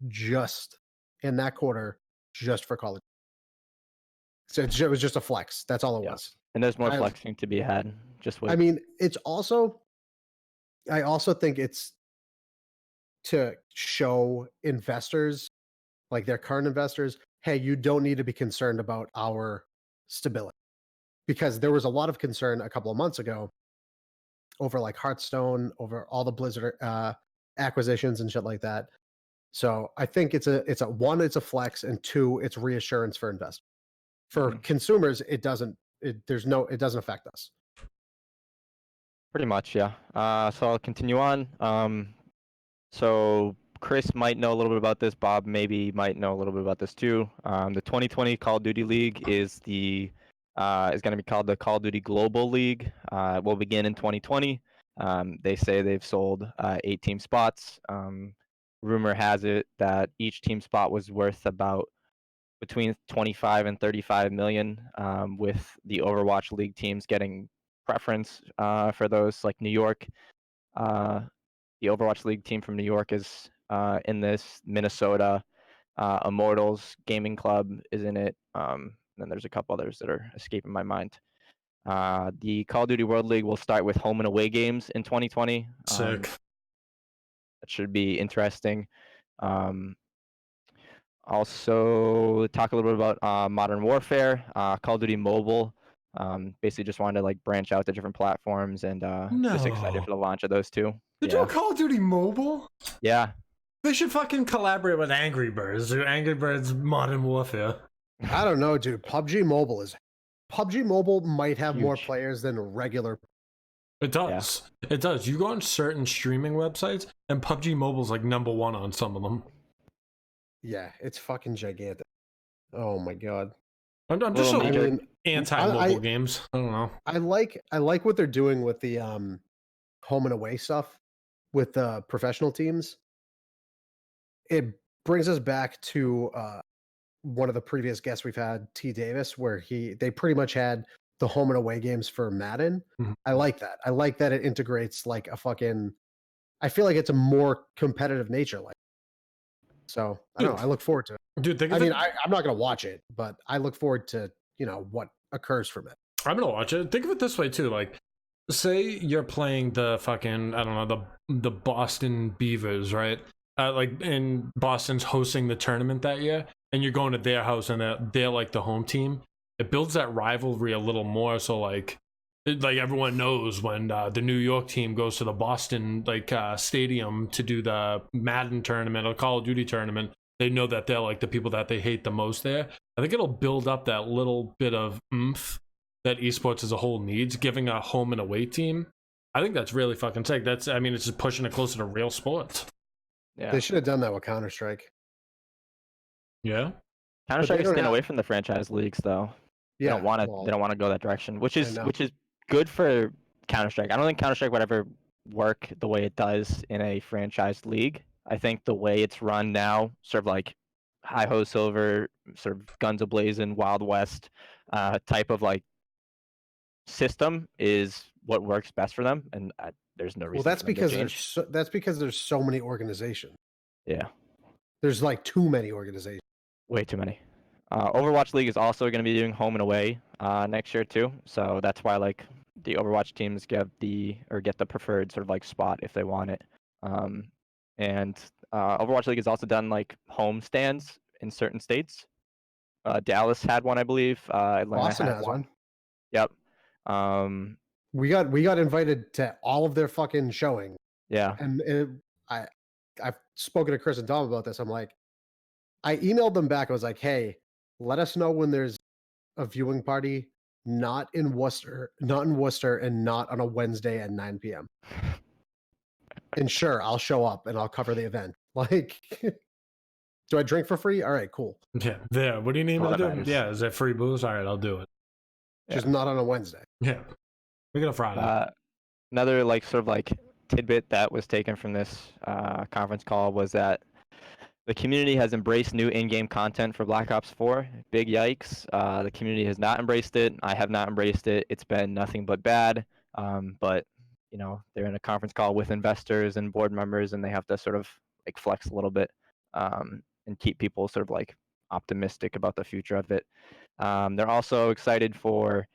Speaker 3: just in that quarter, just for Call of Duty. So it was just a flex. That's all it was.
Speaker 2: And there's more flexing to be had. Just with.
Speaker 3: I mean, it's also. I also think it's to show investors, like their current investors, hey, you don't need to be concerned about our stability. Because there was a lot of concern a couple of months ago over like Hearthstone, over all the Blizzard acquisitions and shit like that. So I think it's a flex, and 2, it's reassurance for investors. For consumers, it doesn't affect us.
Speaker 2: Pretty much, yeah. So I'll continue on. So Chris might know a little bit about this. Bob maybe might know a little bit about this too. The 2020 Call of Duty League is going to be called the Call of Duty Global League. It will begin in 2020. They say they've sold 8 team spots. Rumor has it that each team spot was worth about between 25 and 35 million, with the Overwatch League teams getting preference for those. Like New York, the Overwatch League team from New York is in this. Minnesota, Immortals Gaming Club is in it. Then there's a couple others that are escaping my mind. The Call of Duty World League will start with home and away games in 2020.
Speaker 1: Sick.
Speaker 2: That should be interesting. Also, talk a little bit about Modern Warfare, Call of Duty Mobile. Basically, just wanted to like branch out to different platforms, and just excited
Speaker 1: No.
Speaker 2: for the launch of those two.
Speaker 1: Did you Call of Duty Mobile?
Speaker 2: Yeah.
Speaker 1: They should fucking collaborate with Angry Birds. Do Angry Birds Modern Warfare.
Speaker 3: I don't know, dude. PUBG Mobile might have more
Speaker 2: Huge.
Speaker 3: players than regular.
Speaker 1: It does. Yeah. It does. You go on certain streaming websites, and PUBG Mobile's like #1 on some of them.
Speaker 3: Yeah, it's fucking gigantic. Oh my god.
Speaker 1: I'm just so anti-mobile games. I don't know.
Speaker 3: I like what they're doing with the home and away stuff with the professional teams. It brings us back to one of the previous guests we've had, T. Davis, where they pretty much had the home and away games for Madden.
Speaker 1: Mm-hmm.
Speaker 3: I like that. I like that it integrates like a fucking. I feel like it's a more competitive nature, like. So I don't know. I look forward to it.
Speaker 1: Dude,
Speaker 3: I'm not gonna watch it, but I look forward to what occurs from it.
Speaker 1: I'm gonna watch it. Think of it this way too, like. Say you're playing the fucking, I don't know, the Boston Beavers, right? And Boston's hosting the tournament that year, and you're going to their house, and they're like the home team. It builds that rivalry a little more. So like everyone knows when the New York team goes to the Boston stadium to do the Madden tournament or Call of Duty tournament, they know that they're like the people that they hate the most there. I think it'll build up that little bit of oomph that esports as a whole needs, giving a home and away team. I think that's really fucking sick. It's just pushing it closer to real sports.
Speaker 3: Yeah. They should have done that with Counter-Strike.
Speaker 1: Yeah.
Speaker 2: Counter-Strike is staying away from the franchise leagues though.
Speaker 3: Yeah.
Speaker 2: They don't want to go that direction, which is good for Counter-Strike. I don't think Counter-Strike would ever work the way it does in a franchise league. I think the way it's run now, sort of like Hi-Ho Silver, sort of Guns A-Blazing, Wild West type of like system is what works best for them, and there's no reason.
Speaker 3: Well, that's because there's so many organizations.
Speaker 2: Yeah,
Speaker 3: there's like too many organizations.
Speaker 2: Way too many. Overwatch League is also going to be doing home and away next year too, so that's why like the Overwatch teams get the preferred sort of like spot if they want it. And Overwatch League has also done like home stands in certain states. Dallas had one, I believe. Atlanta
Speaker 3: Boston has one.
Speaker 2: Yep.
Speaker 3: We got invited to all of their fucking showing.
Speaker 2: Yeah.
Speaker 3: And I've spoken to Chris and Tom about this. I'm like, I emailed them back. I was like, hey, let us know when there's a viewing party, not in Worcester, and not on a Wednesday at 9 p.m. And sure, I'll show up and I'll cover the event. Like, do I drink for free? All right, cool.
Speaker 1: Yeah, there. What do you need me to do? Yeah, is that free booze? All right, I'll do it.
Speaker 3: Just not on a Wednesday.
Speaker 1: Yeah, we got a Friday.
Speaker 2: Another like sort of like tidbit that was taken from this conference call was that the community has embraced new in-game content for Black Ops 4. Big yikes. The community has not embraced it. I have not embraced it. It's been nothing but bad. But you know, they're in a conference call with investors and board members, and they have to sort of like flex a little bit and keep people sort of like optimistic about the future of it. They're also excited for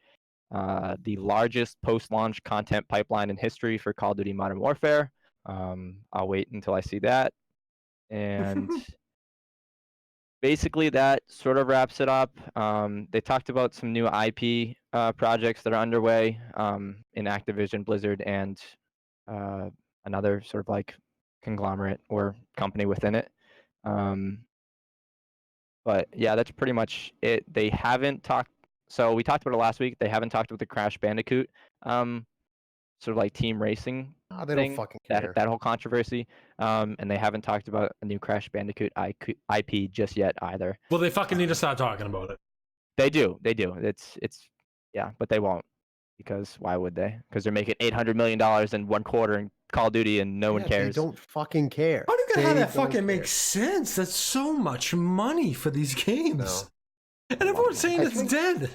Speaker 2: the largest post-launch content pipeline in history for Call of Duty Modern Warfare. I'll wait until I see that. And basically that sort of wraps it up. They talked about some new IP projects that are underway in Activision, Blizzard, and another sort of like conglomerate or company within it. But yeah, that's pretty much it. They haven't talked. So we talked about it last week. They haven't talked about the Crash Bandicoot sort of like team racing
Speaker 3: They
Speaker 2: thing,
Speaker 3: don't fucking care.
Speaker 2: that whole controversy. And they haven't talked about a new Crash Bandicoot IP just yet either.
Speaker 1: Well, they fucking need to start talking about it.
Speaker 2: They do. It's yeah, but they won't, because why would they? Because they're making $800 million in one quarter in Call of Duty, and no one cares.
Speaker 3: They don't fucking care.
Speaker 1: I don't know how that fucking
Speaker 3: care.
Speaker 1: makes sense. That's so much money for these games.
Speaker 3: No.
Speaker 1: And everyone's saying it's dead.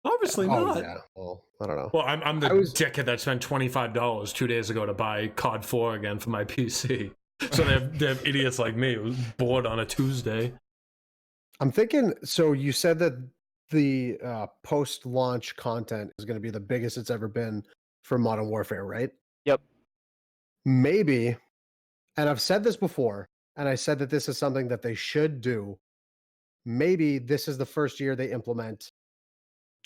Speaker 1: Obviously not.
Speaker 3: Yeah. Well, I don't know.
Speaker 1: Well, I'm the dickhead that spent $25 2 days ago to buy COD 4 again for my PC. So they have idiots like me who's bored on a Tuesday.
Speaker 3: I'm thinking, so you said that the post-launch content is going to be the biggest it's ever been for Modern Warfare, right?
Speaker 2: Yep.
Speaker 3: Maybe, and I've said this before, and I said that this is something that they should do. Maybe this is the first year they implement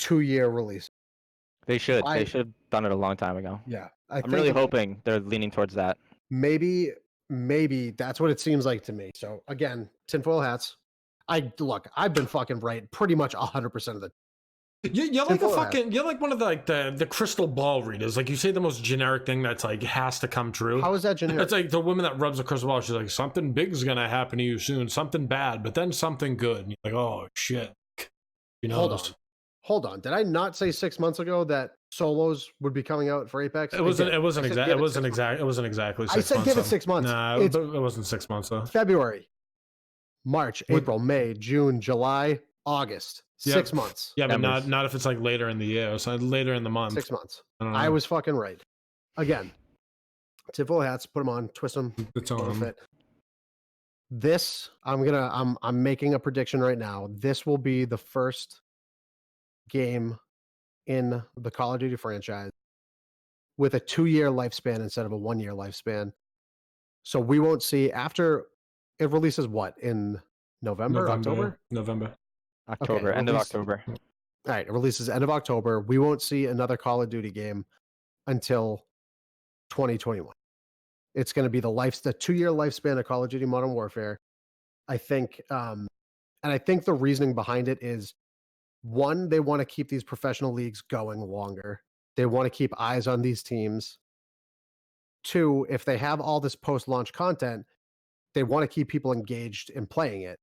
Speaker 3: 2-year release.
Speaker 2: They should. They should have done it a long time ago.
Speaker 3: Yeah.
Speaker 2: I'm really hoping they're leaning towards that.
Speaker 3: Maybe that's what it seems like to me. So again, tinfoil hats. I've been fucking right pretty much 100% of the.
Speaker 1: You're like a fucking. You're like one of the crystal ball readers. Like you say the most generic thing that's like has to come true.
Speaker 3: How is that generic?
Speaker 1: It's like the woman that rubs a crystal ball. She's like, something big's gonna happen to you soon. Something bad, but then something good. And you're like, oh shit. You know.
Speaker 3: Hold on. Did I not say 6 months ago that solos would be coming out for Apex?
Speaker 1: It wasn't exactly 6 months.
Speaker 3: I said give it 6 months.
Speaker 1: Nah, it wasn't 6 months though.
Speaker 3: February, March, April, May, June, July, August. 6 months.
Speaker 1: Yeah, but not if it's like later in the year. So later in the month.
Speaker 3: 6 months. I was fucking right. Again, tinfoil hats, put them on, twist them.
Speaker 1: It's on.
Speaker 3: This, I'm making a prediction right now. This will be the first game in the Call of Duty franchise with a 2-year lifespan instead of a 1-year lifespan. So we won't see after it releases in November, October?
Speaker 2: October,
Speaker 3: Okay,
Speaker 2: end of October.
Speaker 3: All right, it releases end of October. We won't see another Call of Duty game until 2021. It's going to be the 2-year lifespan of Call of Duty Modern Warfare. I think, and I think the reasoning behind it is, one, they want to keep these professional leagues going longer. They want to keep eyes on these teams. Two, if they have all this post-launch content, they want to keep people engaged in playing it.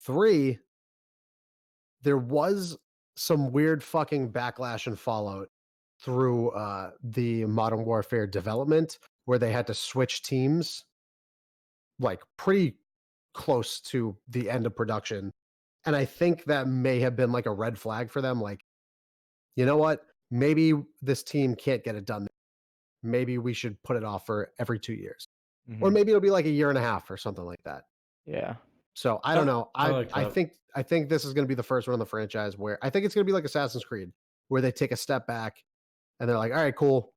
Speaker 3: Three, there was some weird fucking backlash and fallout through the Modern Warfare development where they had to switch teams like pretty close to the end of production. And I think that may have been like a red flag for them. Like, you know what? Maybe this team can't get it done. Maybe we should put it off for every 2 years. Mm-hmm. Or maybe it'll be like a year and a half or something like that.
Speaker 2: Yeah.
Speaker 3: So I don't know.
Speaker 1: I
Speaker 3: think this is going to be the first one in the franchise where I think it's going to be like Assassin's Creed, where they take a step back and they're like, all right, cool.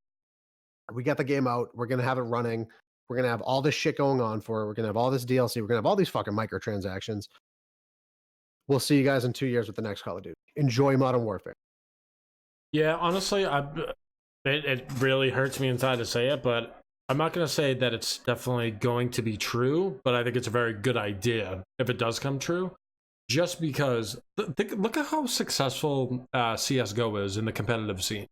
Speaker 3: We got the game out. We're going to have it running. We're going to have all this shit going on for it. We're going to have all this DLC. We're going to have all these fucking microtransactions. We'll see you guys in 2 years with the next Call of Duty. Enjoy Modern Warfare.
Speaker 1: Yeah, honestly, it really hurts me inside to say it, but I'm not going to say that it's definitely going to be true, but I think it's a very good idea if it does come true. Just because, look at how successful CSGO is in the competitive scene.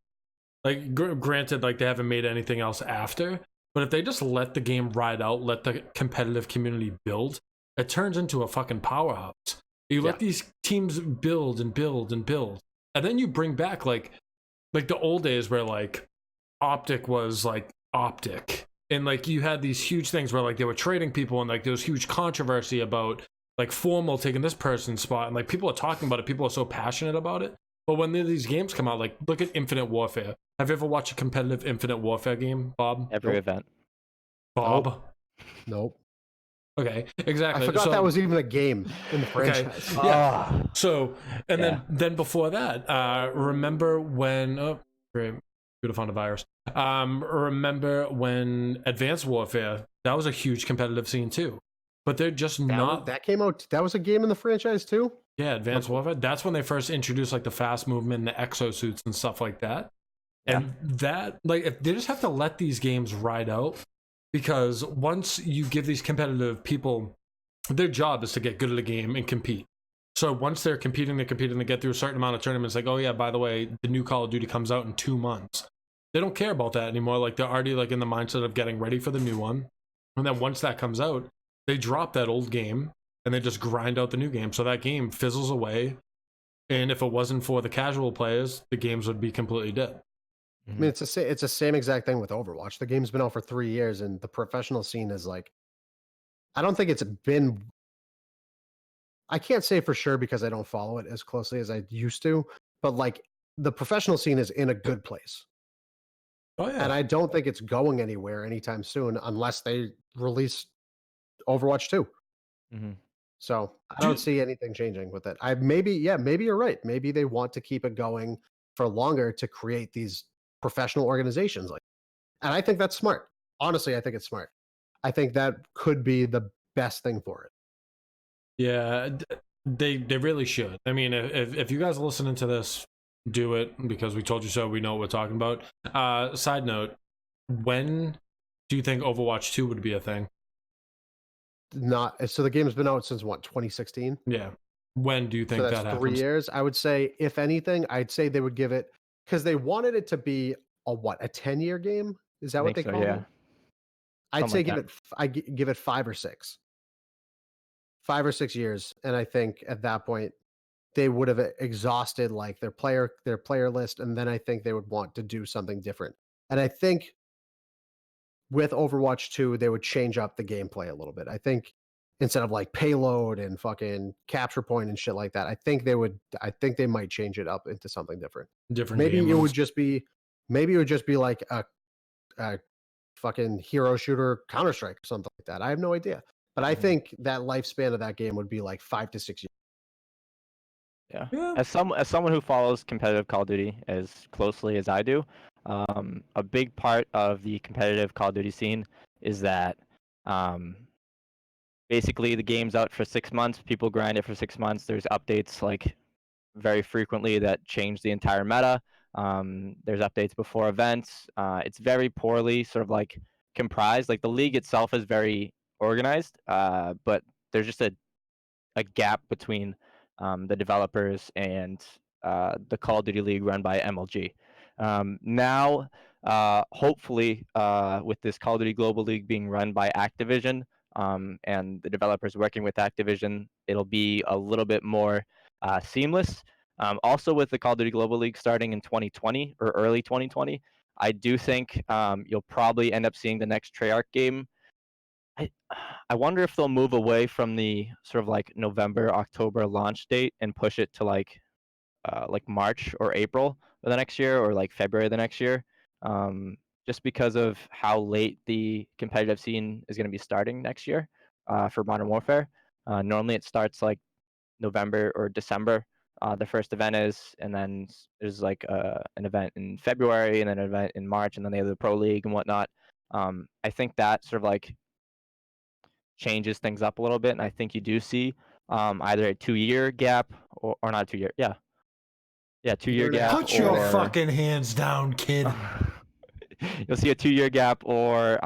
Speaker 1: Like, granted, like they haven't made anything else after, but if they just let the game ride out, let the competitive community build, it turns into a fucking powerhouse. You let these teams build and build and build, and then you bring back like the old days where like Optic was like Optic, and like you had these huge things where like they were trading people, and like there was huge controversy about like Formal taking this person's spot, and like people are talking about it, people are so passionate about it. But when these games come out, like look at Infinite Warfare. Have you ever watched a competitive Infinite Warfare game, Bob?
Speaker 2: Every event.
Speaker 1: Bob?
Speaker 3: Nope.
Speaker 1: Okay, exactly.
Speaker 3: I forgot that was even a game in the franchise.
Speaker 1: Okay. Yeah. So, and then before that, remember when? Oh, great. Could have found a virus. Remember when Advanced Warfare? That was a huge competitive scene too. But they're just not.
Speaker 3: That came out. That was a game in the franchise too.
Speaker 1: Yeah, Advanced Warfare. That's when they first introduced like the fast movement, and the exosuits, and stuff like that.
Speaker 2: Yeah.
Speaker 1: And that, like, if they just have to let these games ride out. Because once you give these competitive people, their job is to get good at a game and compete. So once they're competing, they get through a certain amount of tournaments. Like, oh yeah, by the way, the new Call of Duty comes out in 2 months. they don't care about that anymore. Like they're already like in the mindset of getting ready for the new one, and then once that comes out, they drop that old game and they just grind out the new game. So that game fizzles away, and if it wasn't for the casual players, the games would be completely dead.
Speaker 3: I mean, it's the same exact thing with Overwatch. The game's been out for 3 years, and the professional scene is like, I don't think it's been. I can't say for sure because I don't follow it as closely as I used to, but like the professional scene is in a good place.
Speaker 1: Oh yeah,
Speaker 3: And I don't think it's going anywhere anytime soon unless they release Overwatch 2.
Speaker 2: Mm-hmm.
Speaker 3: So I don't see anything changing with it. Maybe you're right. Maybe they want to keep it going for longer to create these professional organizations. Like, and I think that's smart. Honestly, I think it's smart. I think that could be the best thing for it.
Speaker 1: yeah, they really should. I mean, if you guys are listening to this, do it because we told you so. We know what we're talking about. Side note: when do you think Overwatch 2 would be a thing?
Speaker 3: Not so the game's been out since what, 2016?
Speaker 1: Yeah. When do you think
Speaker 3: So that's
Speaker 1: that
Speaker 3: 3
Speaker 1: happens?
Speaker 3: years. I would say, if anything, I'd say they would give it, because they wanted it to be a 10-year game? Is that
Speaker 2: I
Speaker 3: what
Speaker 2: think
Speaker 3: they
Speaker 2: so,
Speaker 3: call
Speaker 2: yeah.
Speaker 3: it? I'd
Speaker 2: Something
Speaker 3: say
Speaker 2: like
Speaker 3: give
Speaker 2: that.
Speaker 3: it give it 5 or 6. 5 or 6 years, and I think at that point they would have exhausted like their player list, and then I think they would want to do something different. And I think with Overwatch 2, they would change up the gameplay a little bit. I think instead of like payload and fucking capture point and shit like that, I think they might change it up into something different.
Speaker 1: Different
Speaker 3: Maybe
Speaker 1: game
Speaker 3: it would
Speaker 1: modes.
Speaker 3: just be like a fucking hero shooter Counter-Strike or something like that. I have no idea. But I
Speaker 2: Mhm.
Speaker 3: think that lifespan of that game would be like 5 to 6 years.
Speaker 2: Yeah.
Speaker 1: Yeah.
Speaker 2: As someone who follows competitive Call of Duty as closely as I do, a big part of the competitive Call of Duty scene is that um, basically the game's out for 6 months. People grind it for 6 months. There's updates like very frequently that change the entire meta. There's updates before events. It's very poorly sort of like comprised. Like the league itself is very organized, but there's just a gap between the developers and the Call of Duty League run by MLG. Now, hopefully, with this Call of Duty Global League being run by Activision and the developers working with Activision, it'll be a little bit more seamless. Also, with the Call of Duty Global League starting in 2020 or early 2020, I do think you'll probably end up seeing the next Treyarch game. I I wonder if they'll move away from the sort of like November, October launch date and push it to like March or April of the next year or like February of the next year. Just because of how late the competitive scene is going to be starting next year for Modern Warfare. Normally it starts like November or December. The first event is, and then there's like an event in February and then an event in March, and then they have the Pro League and whatnot. I think that sort of like changes things up a little bit, and I think you do see either a 2-year gap or not 2 year, yeah, 2-year
Speaker 3: Year and a half.
Speaker 2: gap,
Speaker 1: Put your
Speaker 2: or
Speaker 1: fucking hands down, kid.
Speaker 2: you'll see a 2-year gap, or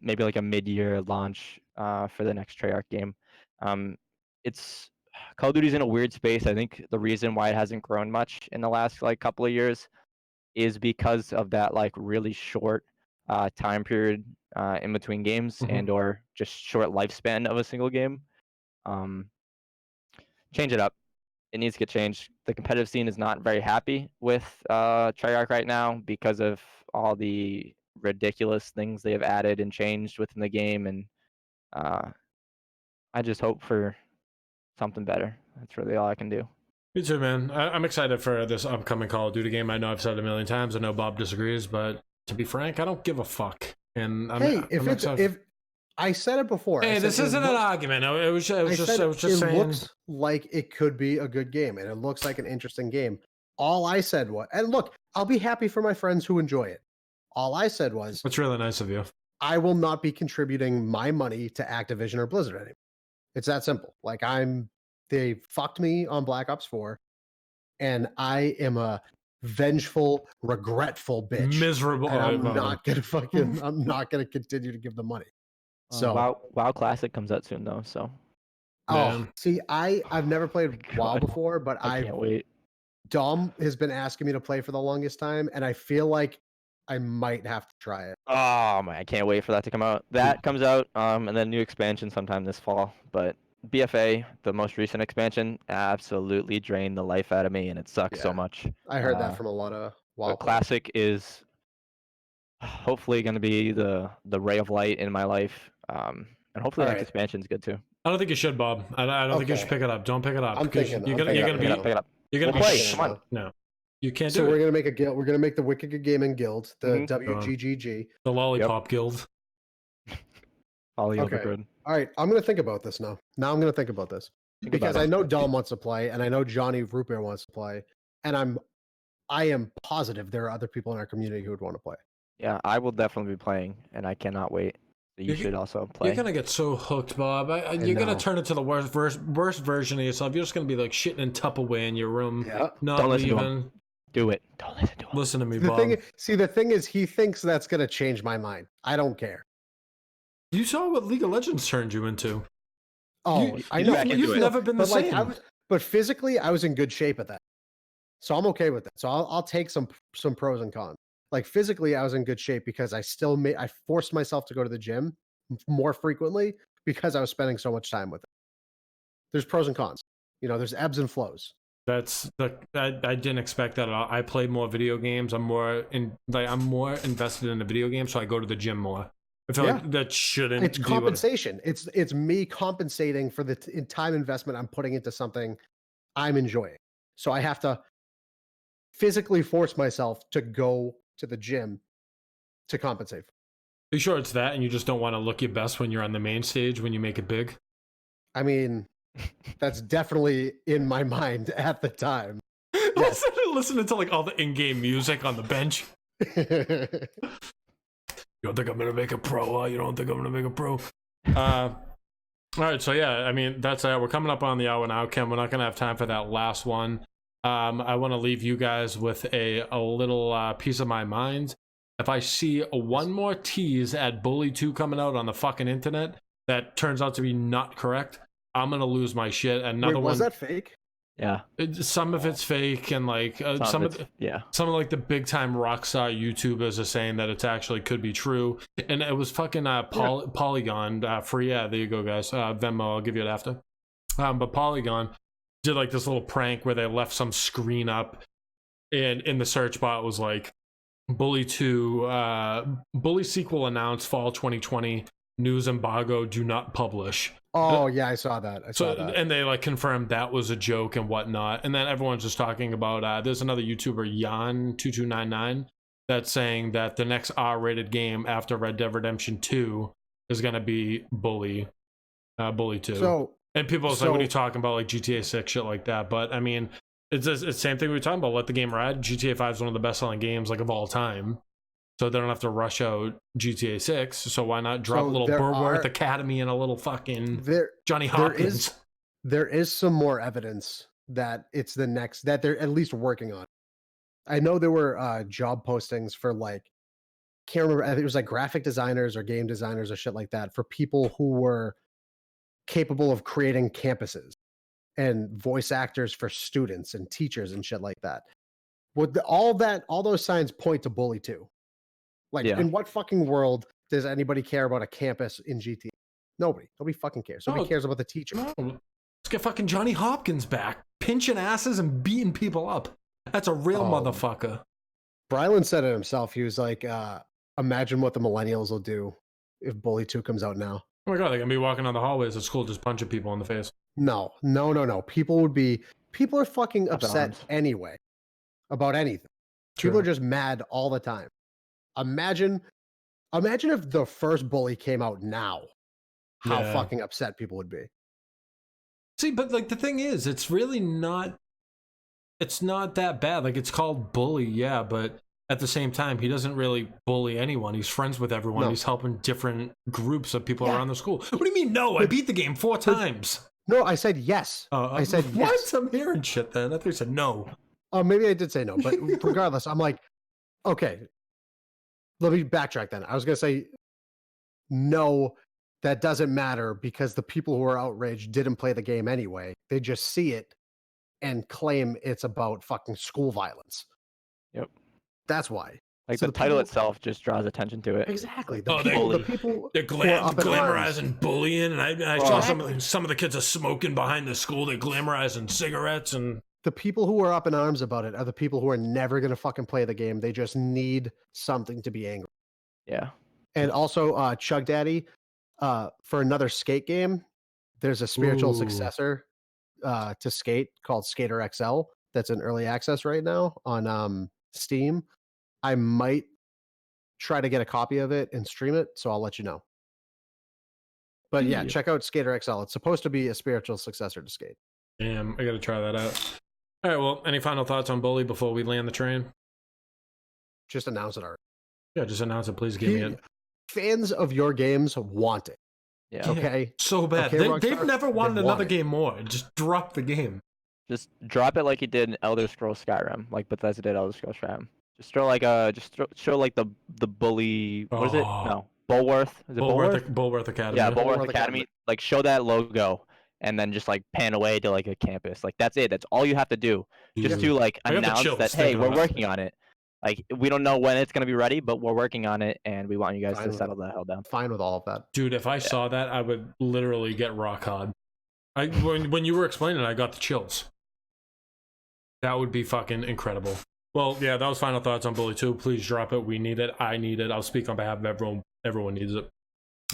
Speaker 2: maybe like a mid-year launch for the next Treyarch game. It's Call of Duty's in a weird space. I think the reason why it hasn't grown much in the last like couple of years is because of that like really short time period in between games
Speaker 1: Mhm.
Speaker 2: and or just short lifespan of a single game. Um, Change it up. It needs to get changed. The competitive scene is not very happy with Treyarch right now because of all the ridiculous things they have added and changed within the game, and uh, I just hope for something better. That's really all I can do.
Speaker 1: Me too, man. I'm excited for this upcoming Call of Duty game. I know I've said it a million times. I know Bob disagrees, but to be frank, I don't give a fuck. And
Speaker 3: Hey,
Speaker 1: I'm excited.
Speaker 3: if I said it before, I
Speaker 1: Hey,
Speaker 3: said
Speaker 1: this isn't an argument. It was just
Speaker 3: it
Speaker 1: saying.
Speaker 3: looks like it could be a good game, and it looks like an interesting game. All I said was, and look, I'll be happy for my friends who enjoy it. All I said was,
Speaker 1: That's really nice of you.
Speaker 3: I will not be contributing my money to Activision or Blizzard anymore. It's that simple. Like they fucked me on Black Ops 4, and I am a vengeful, regretful bitch.
Speaker 1: Miserable.
Speaker 3: And I'm
Speaker 1: well,
Speaker 3: not gonna continue to give them money. So
Speaker 2: WoW Classic comes out soon though, so
Speaker 1: man.
Speaker 3: see, I've never played WoW
Speaker 2: God,
Speaker 3: before, but
Speaker 2: I can't wait.
Speaker 3: Dom has been asking me to play for the longest time, and I feel like I might have to try it.
Speaker 2: Oh man, I can't wait for that to come out. That comes out, and then new expansion sometime this fall. But BFA, the most recent expansion, absolutely drained the life out of me, and it sucks so
Speaker 3: Yeah.
Speaker 2: much.
Speaker 3: I heard that from a lot of
Speaker 2: But Classic is hopefully going to be the ray of light in my life, and hopefully the next expansion is good too.
Speaker 1: I don't think you should, Bob. I don't think you should pick it up. Don't pick it up.
Speaker 3: I'm thinking.
Speaker 1: You're gonna
Speaker 2: Pick it up.
Speaker 1: You're gonna
Speaker 2: We'll
Speaker 1: be
Speaker 2: play. Come on.
Speaker 1: No, you can't
Speaker 3: So
Speaker 1: do
Speaker 3: we're
Speaker 1: it.
Speaker 3: gonna make a guild. We're gonna make the Wicked Gaming Guild, the WGGG.
Speaker 1: The Lollipop Guild.
Speaker 2: Ollie
Speaker 3: Okay.
Speaker 2: Overgrid.
Speaker 3: All right, I'm gonna think about this now. Now I'm gonna think about this because I know Dom wants to play, and I know Johnny Root Beer wants to play, and I am positive there are other people in our community who would want to play.
Speaker 2: Yeah, I will definitely be playing, and I cannot wait. So you should also play.
Speaker 1: You're gonna get so hooked, Bob. You're gonna turn into the worst version of yourself. You're just gonna be like shitting in Tupperware in your room.
Speaker 3: Yeah.
Speaker 1: Not
Speaker 2: Don't listen to
Speaker 1: leaving.
Speaker 2: him. Do it. Don't listen to him.
Speaker 1: Listen to me, Bob.
Speaker 3: The thing is, he thinks that's gonna change my mind. I don't care.
Speaker 1: You saw what League of Legends turned you into.
Speaker 3: Oh, I know.
Speaker 1: You've never been the same.
Speaker 3: But physically, I was in good shape at that, so I'm okay with that. So I'll take some pros and cons. Like physically, I was in good shape because I forced myself to go to the gym more frequently because I was spending so much time with it. There's pros and cons. There's ebbs and flows.
Speaker 1: I didn't expect that at all. I played more video games. I'm more invested in the video game, so I go to the gym more. I feel like that shouldn't.
Speaker 3: It's compensation. It's me compensating for the time investment I'm putting into something I'm enjoying. So I have to physically force myself to go to the gym to compensate.
Speaker 1: Are you sure it's that, and you just don't want to look your best when you're on the main stage when you make it big?
Speaker 3: I mean, that's definitely in my mind at the time. Yes.
Speaker 1: Listening to like all the in-game music on the bench. You don't think I'm gonna make a pro? You don't think I'm gonna make a pro? All right, so yeah, I mean that's it. We're coming up on the hour now, Ken. We're not gonna have time for that last one. I want to leave you guys with a little piece of my mind. If I see one more tease at Bully 2 coming out on the fucking internet that turns out to be not correct, I'm gonna lose my shit. Another
Speaker 3: was that fake?
Speaker 2: Yeah.
Speaker 1: Some of it's fake, and like some of like the big time rockstar YouTubers are saying that it's actually could be true. And it was fucking Polygon free. Yeah, there you go, guys. Venmo, I'll give you it after. But Polygon did like this little prank where they left some screen up, and in the search bar it was like Bully 2 Bully sequel announced fall 2020, news embargo, do not publish.
Speaker 3: Oh yeah, I saw that.
Speaker 1: And they like confirmed that was a joke and whatnot. And then everyone's just talking about there's another YouTuber, Yan2299, that's saying that the next R-rated game after Red Dead Redemption 2 is gonna be Bully 2. And people are like, what are you talking about, like GTA 6, shit like that? But I mean, it's the same thing we were talking about. Let the game ride. GTA 5 is one of the best-selling games like of all time, so they don't have to rush out GTA 6. So why not drop a little Burworth Academy and a little fucking Johnny Hopkins?
Speaker 3: There is some more evidence that it's the next, that they're at least working on. I know there were job postings for like, can't remember, I think it was like graphic designers or game designers or shit like that for people who were capable of creating campuses and voice actors for students and teachers and shit like that. All those signs point to Bully 2. Like, in what fucking world does anybody care about a campus in GTA? Nobody fucking cares. Nobody cares about the teacher.
Speaker 1: No. Let's get fucking Johnny Hopkins back, pinching asses and beating people up. That's a real motherfucker.
Speaker 3: Brylan said it himself. He was like, imagine what the millennials will do if Bully 2 comes out now.
Speaker 1: Oh my god, they're gonna be walking on the hallways at school just punching people in the face.
Speaker 3: No. People are fucking upset anyway about anything.
Speaker 1: True.
Speaker 3: People are just mad all the time. Imagine if the first Bully came out now, how fucking upset people would be.
Speaker 1: See, but like the thing is, it's really not, it's not that bad. Like it's called Bully, yeah, but at the same time, he doesn't really bully anyone. He's friends with everyone. No. He's helping different groups of people around the school. What do you mean, no? I beat the game 4 times.
Speaker 3: No, I said yes. I said
Speaker 1: what?
Speaker 3: yes.
Speaker 1: I'm hearing shit then. I thought you said no.
Speaker 3: Oh, maybe I did say no, but regardless, I'm like, okay, let me backtrack then. I was going to say, no, that doesn't matter because the people who are outraged didn't play the game anyway. They just see it and claim it's about fucking school violence.
Speaker 2: Yep.
Speaker 3: That's why.
Speaker 2: Like
Speaker 3: So
Speaker 2: the
Speaker 3: the
Speaker 2: title
Speaker 3: people-
Speaker 2: itself just draws attention to it.
Speaker 3: Exactly.
Speaker 2: Like,
Speaker 3: The
Speaker 2: bully.
Speaker 3: people
Speaker 1: They're
Speaker 3: who are up in arms.
Speaker 1: glamorizing bullying, and I
Speaker 2: Oh.
Speaker 1: saw
Speaker 3: Exactly.
Speaker 1: some of the kids are smoking behind the school. They're glamorizing cigarettes, and
Speaker 3: The people who are up in arms about it are the people who are never going to fucking play the game. They just need something to be angry.
Speaker 2: Yeah.
Speaker 3: And also, Chug Daddy, for another skate game, there's a spiritual
Speaker 1: Ooh.
Speaker 3: successor to Skate called Skater XL that's in early access right now on Steam. I might try to get a copy of it and stream it, so I'll let you know. But yeah,
Speaker 2: Yeah.
Speaker 3: check out Skater XL. It's supposed to be a spiritual successor to Skate.
Speaker 1: damn, I gotta try that out. All right, well, any final thoughts on Bully before we land the train?
Speaker 3: Just announce it already.
Speaker 1: Yeah, just announce it. Please give me it.
Speaker 3: Fans of your games want it.
Speaker 2: Yeah.
Speaker 3: Okay.
Speaker 1: So bad.
Speaker 3: Okay,
Speaker 1: They've
Speaker 3: Rockstar,
Speaker 1: never wanted
Speaker 3: they
Speaker 1: another
Speaker 3: want it.
Speaker 1: game more. Just drop the game.
Speaker 2: Just drop it like you did in Elder Scrolls Skyrim, like Bethesda did Elder Scrolls Skyrim. Just show like show like the bully. What is it?
Speaker 1: Oh.
Speaker 2: No, Bulworth. Is it Bulworth?
Speaker 1: Bulworth Academy.
Speaker 2: Yeah,
Speaker 3: Bulworth
Speaker 2: Bulworth
Speaker 3: Academy.
Speaker 2: Academy. Like show that logo, and then just like pan away to like a campus. Like that's it. That's all you have to do. Just
Speaker 1: Dude.
Speaker 2: to like
Speaker 1: I got the
Speaker 2: announce
Speaker 1: chills
Speaker 2: that
Speaker 1: thinking
Speaker 2: hey, we're
Speaker 1: about it.
Speaker 2: working on it. Like we don't know when it's gonna be ready, but we're working on it, and we want you guys
Speaker 3: Fine
Speaker 2: to
Speaker 3: with
Speaker 2: settle the hell down.
Speaker 3: Fine with all of that.
Speaker 1: Dude, if I saw that, I would literally get rock hard. When you were explaining it, I got the chills. That would be fucking incredible. Well, yeah, that was final thoughts on Bully 2. Please drop it. We need it. I need it. I'll speak on behalf of everyone. Everyone needs it.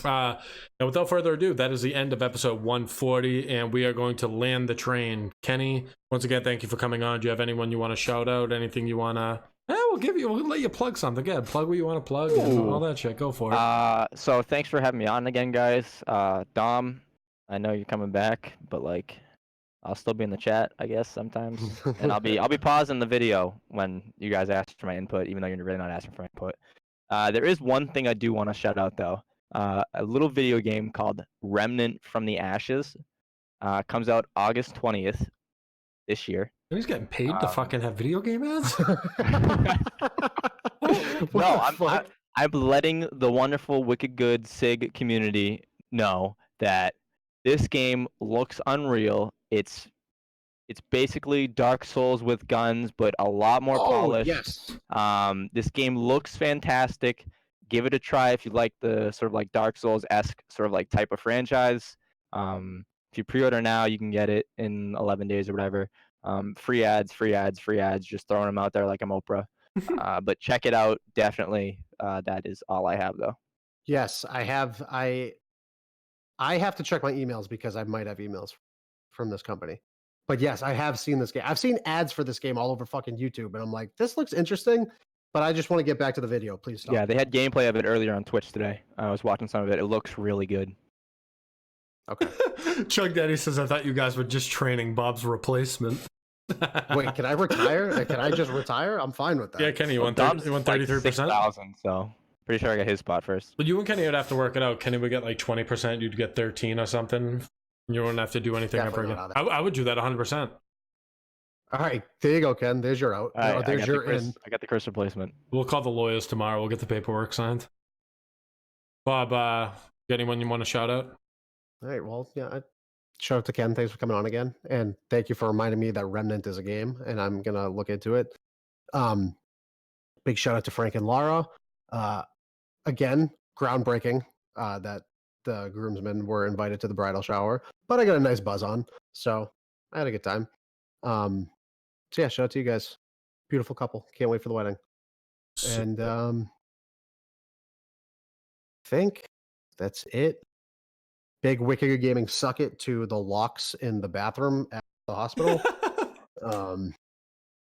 Speaker 1: And without further ado, that is the end of episode 140, and we are going to land the train. Kenny, once again, thank you for coming on. Do you have anyone you want to shout out? Anything you want to... we'll let you plug something. Yeah, plug what you want to plug and all that shit. Go for it.
Speaker 2: So thanks for having me on again, guys. Dom, I know you're coming back, but like, I'll still be in the chat, I guess, sometimes, and I'll be pausing the video when you guys ask for my input, even though you're really not asking for my input. There is one thing I do want to shout out though. A little video game called Remnant from the Ashes. Comes out August 20th this year.
Speaker 1: And he's getting paid to fucking have video game ads?
Speaker 2: I'm letting the wonderful Wicked Good SIG community know that this game looks unreal. It's basically Dark Souls with guns, but a lot more polished.
Speaker 3: Yes.
Speaker 2: This game looks fantastic. Give it a try if you like the sort of like Dark Souls-esque sort of like type of franchise. If you pre-order now, you can get it in 11 days or whatever. Free ads, just throwing them out there like I'm Oprah. But check it out, definitely. That is all I have though.
Speaker 3: Yes, I have. I have to check my emails because I might have emails from this company. But yes, I have seen this game. I've seen ads for this game all over fucking YouTube, and I'm like, this looks interesting, but I just want to get back to the video. Please stop.
Speaker 2: Yeah, they had gameplay of it earlier on Twitch today. I was watching some of it. It looks really good.
Speaker 3: Okay.
Speaker 1: Chug Daddy says, I thought you guys were just training Bob's replacement.
Speaker 3: Wait, can I retire? Can I just retire? I'm fine with that.
Speaker 1: Yeah, Kenny, you want
Speaker 2: Dom's
Speaker 1: 33%?
Speaker 2: 6,000, so pretty sure I got his spot first.
Speaker 1: But you and Kenny would have to work it out. Kenny would get like 20%, you'd get 13 or something. You wouldn't have to do anything ever
Speaker 3: Definitely
Speaker 1: again.
Speaker 3: not.
Speaker 1: I would do that 100%.
Speaker 3: All right, there you go, Ken. There's your out.
Speaker 2: All right,
Speaker 3: There's your in.
Speaker 2: I got the curse replacement.
Speaker 1: We'll call the lawyers tomorrow. We'll get the paperwork signed. Bob, got anyone you want to shout out?
Speaker 3: All right, well, yeah. Shout out to Ken. Thanks for coming on again, and thank you for reminding me that Remnant is a game, and I'm gonna look into it. Big shout out to Frank and Lara. Again, groundbreaking that the groomsmen were invited to the bridal shower, but I got a nice buzz on, so I had a good time. So yeah, shout out to you guys. Beautiful couple. Can't wait for the wedding. And I think that's it. Big Wicked Gaming suck it to the locks in the bathroom at the hospital. And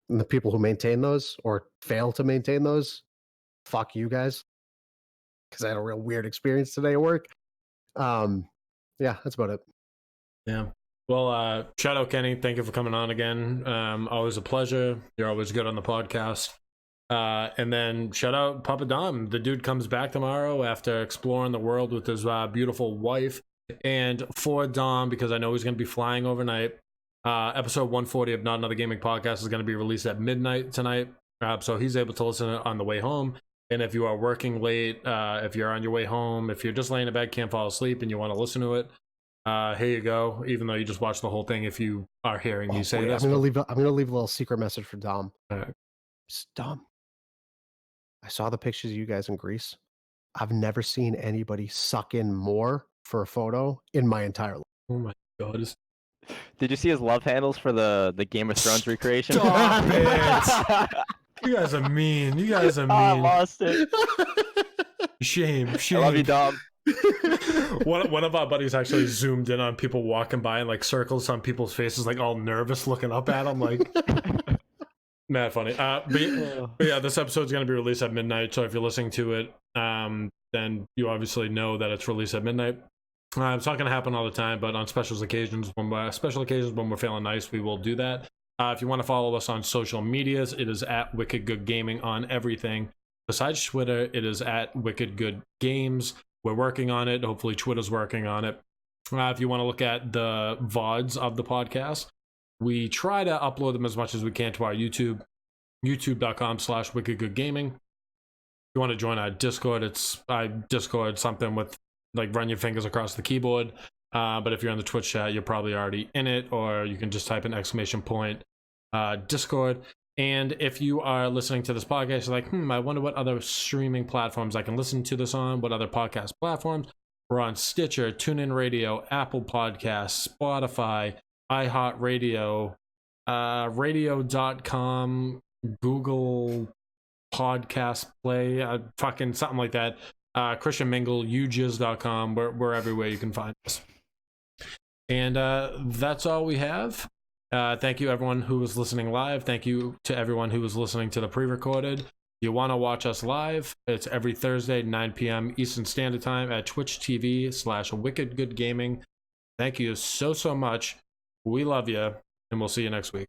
Speaker 3: the people who maintain those or fail to maintain those, fuck you guys. Because I had a real weird experience today at work. Yeah, that's about it.
Speaker 1: Yeah. Well, shout out Kenny. Thank you for coming on again. Always a pleasure. You're always good on the podcast. And then shout out Papa Dom. The dude comes back tomorrow after exploring the world with his beautiful wife. And for Dom, because I know he's going to be flying overnight, episode 140 of Not Another Gaming Podcast is going to be released at midnight tonight. So he's able to listen on the way home. And if you are working late, if you're on your way home, if you're just laying in bed, can't fall asleep, and you want to listen to it, here you go. Even though you just watched the whole thing, if you are hearing me say this,
Speaker 3: I'm gonna leave a little secret message for Dom.
Speaker 1: All right.
Speaker 3: Dom, I saw the pictures of you guys in Greece. I've never seen anybody suck in more for a photo in my entire life.
Speaker 1: Oh my god.
Speaker 2: Did you see his love handles for the Game of Thrones recreation?
Speaker 1: Stop it! You guys are mean. You guys are
Speaker 2: I
Speaker 1: mean.
Speaker 2: lost it.
Speaker 1: Shame.
Speaker 2: I love you, Dom.
Speaker 1: One of our buddies actually zoomed in on people walking by and like circles on people's faces, like all nervous, looking up at them, like mad funny. But yeah, this episode's gonna be released at midnight. So if you're listening to it, then you obviously know that it's released at midnight. It's not gonna happen all the time, but on special occasions, when we're feeling nice, we will do that. If you want to follow us on social medias, it is at Wicked Good Gaming on everything. Besides Twitter, it is at Wicked Good Games. We're working on it. Hopefully Twitter's working on it. If you want to look at the VODs of the podcast, we try to upload them as much as we can to our YouTube, youtube.com/wickedgoodgaming. If you want to join our Discord, it's Discord something with like run your fingers across the keyboard. But if you're on the Twitch chat, you're probably already in it, or you can just type in !Discord. And if you are listening to this podcast, you're like, I wonder what other streaming platforms I can listen to this on, what other podcast platforms. We're on Stitcher, TuneIn Radio, Apple Podcasts, Spotify, iHeartRadio, radio.com, Google Podcast Play, fucking something like that. Christian Mingle, ujiz.com. We're everywhere you can find us. And that's all we have. Thank you everyone who was listening live. Thank you to everyone who was listening to the pre-recorded. If you want to watch us live, it's every Thursday, 9 p.m. Eastern Standard Time at Twitch TV/Wicked Good Gaming. Thank you so much. We love you, and we'll see you next week.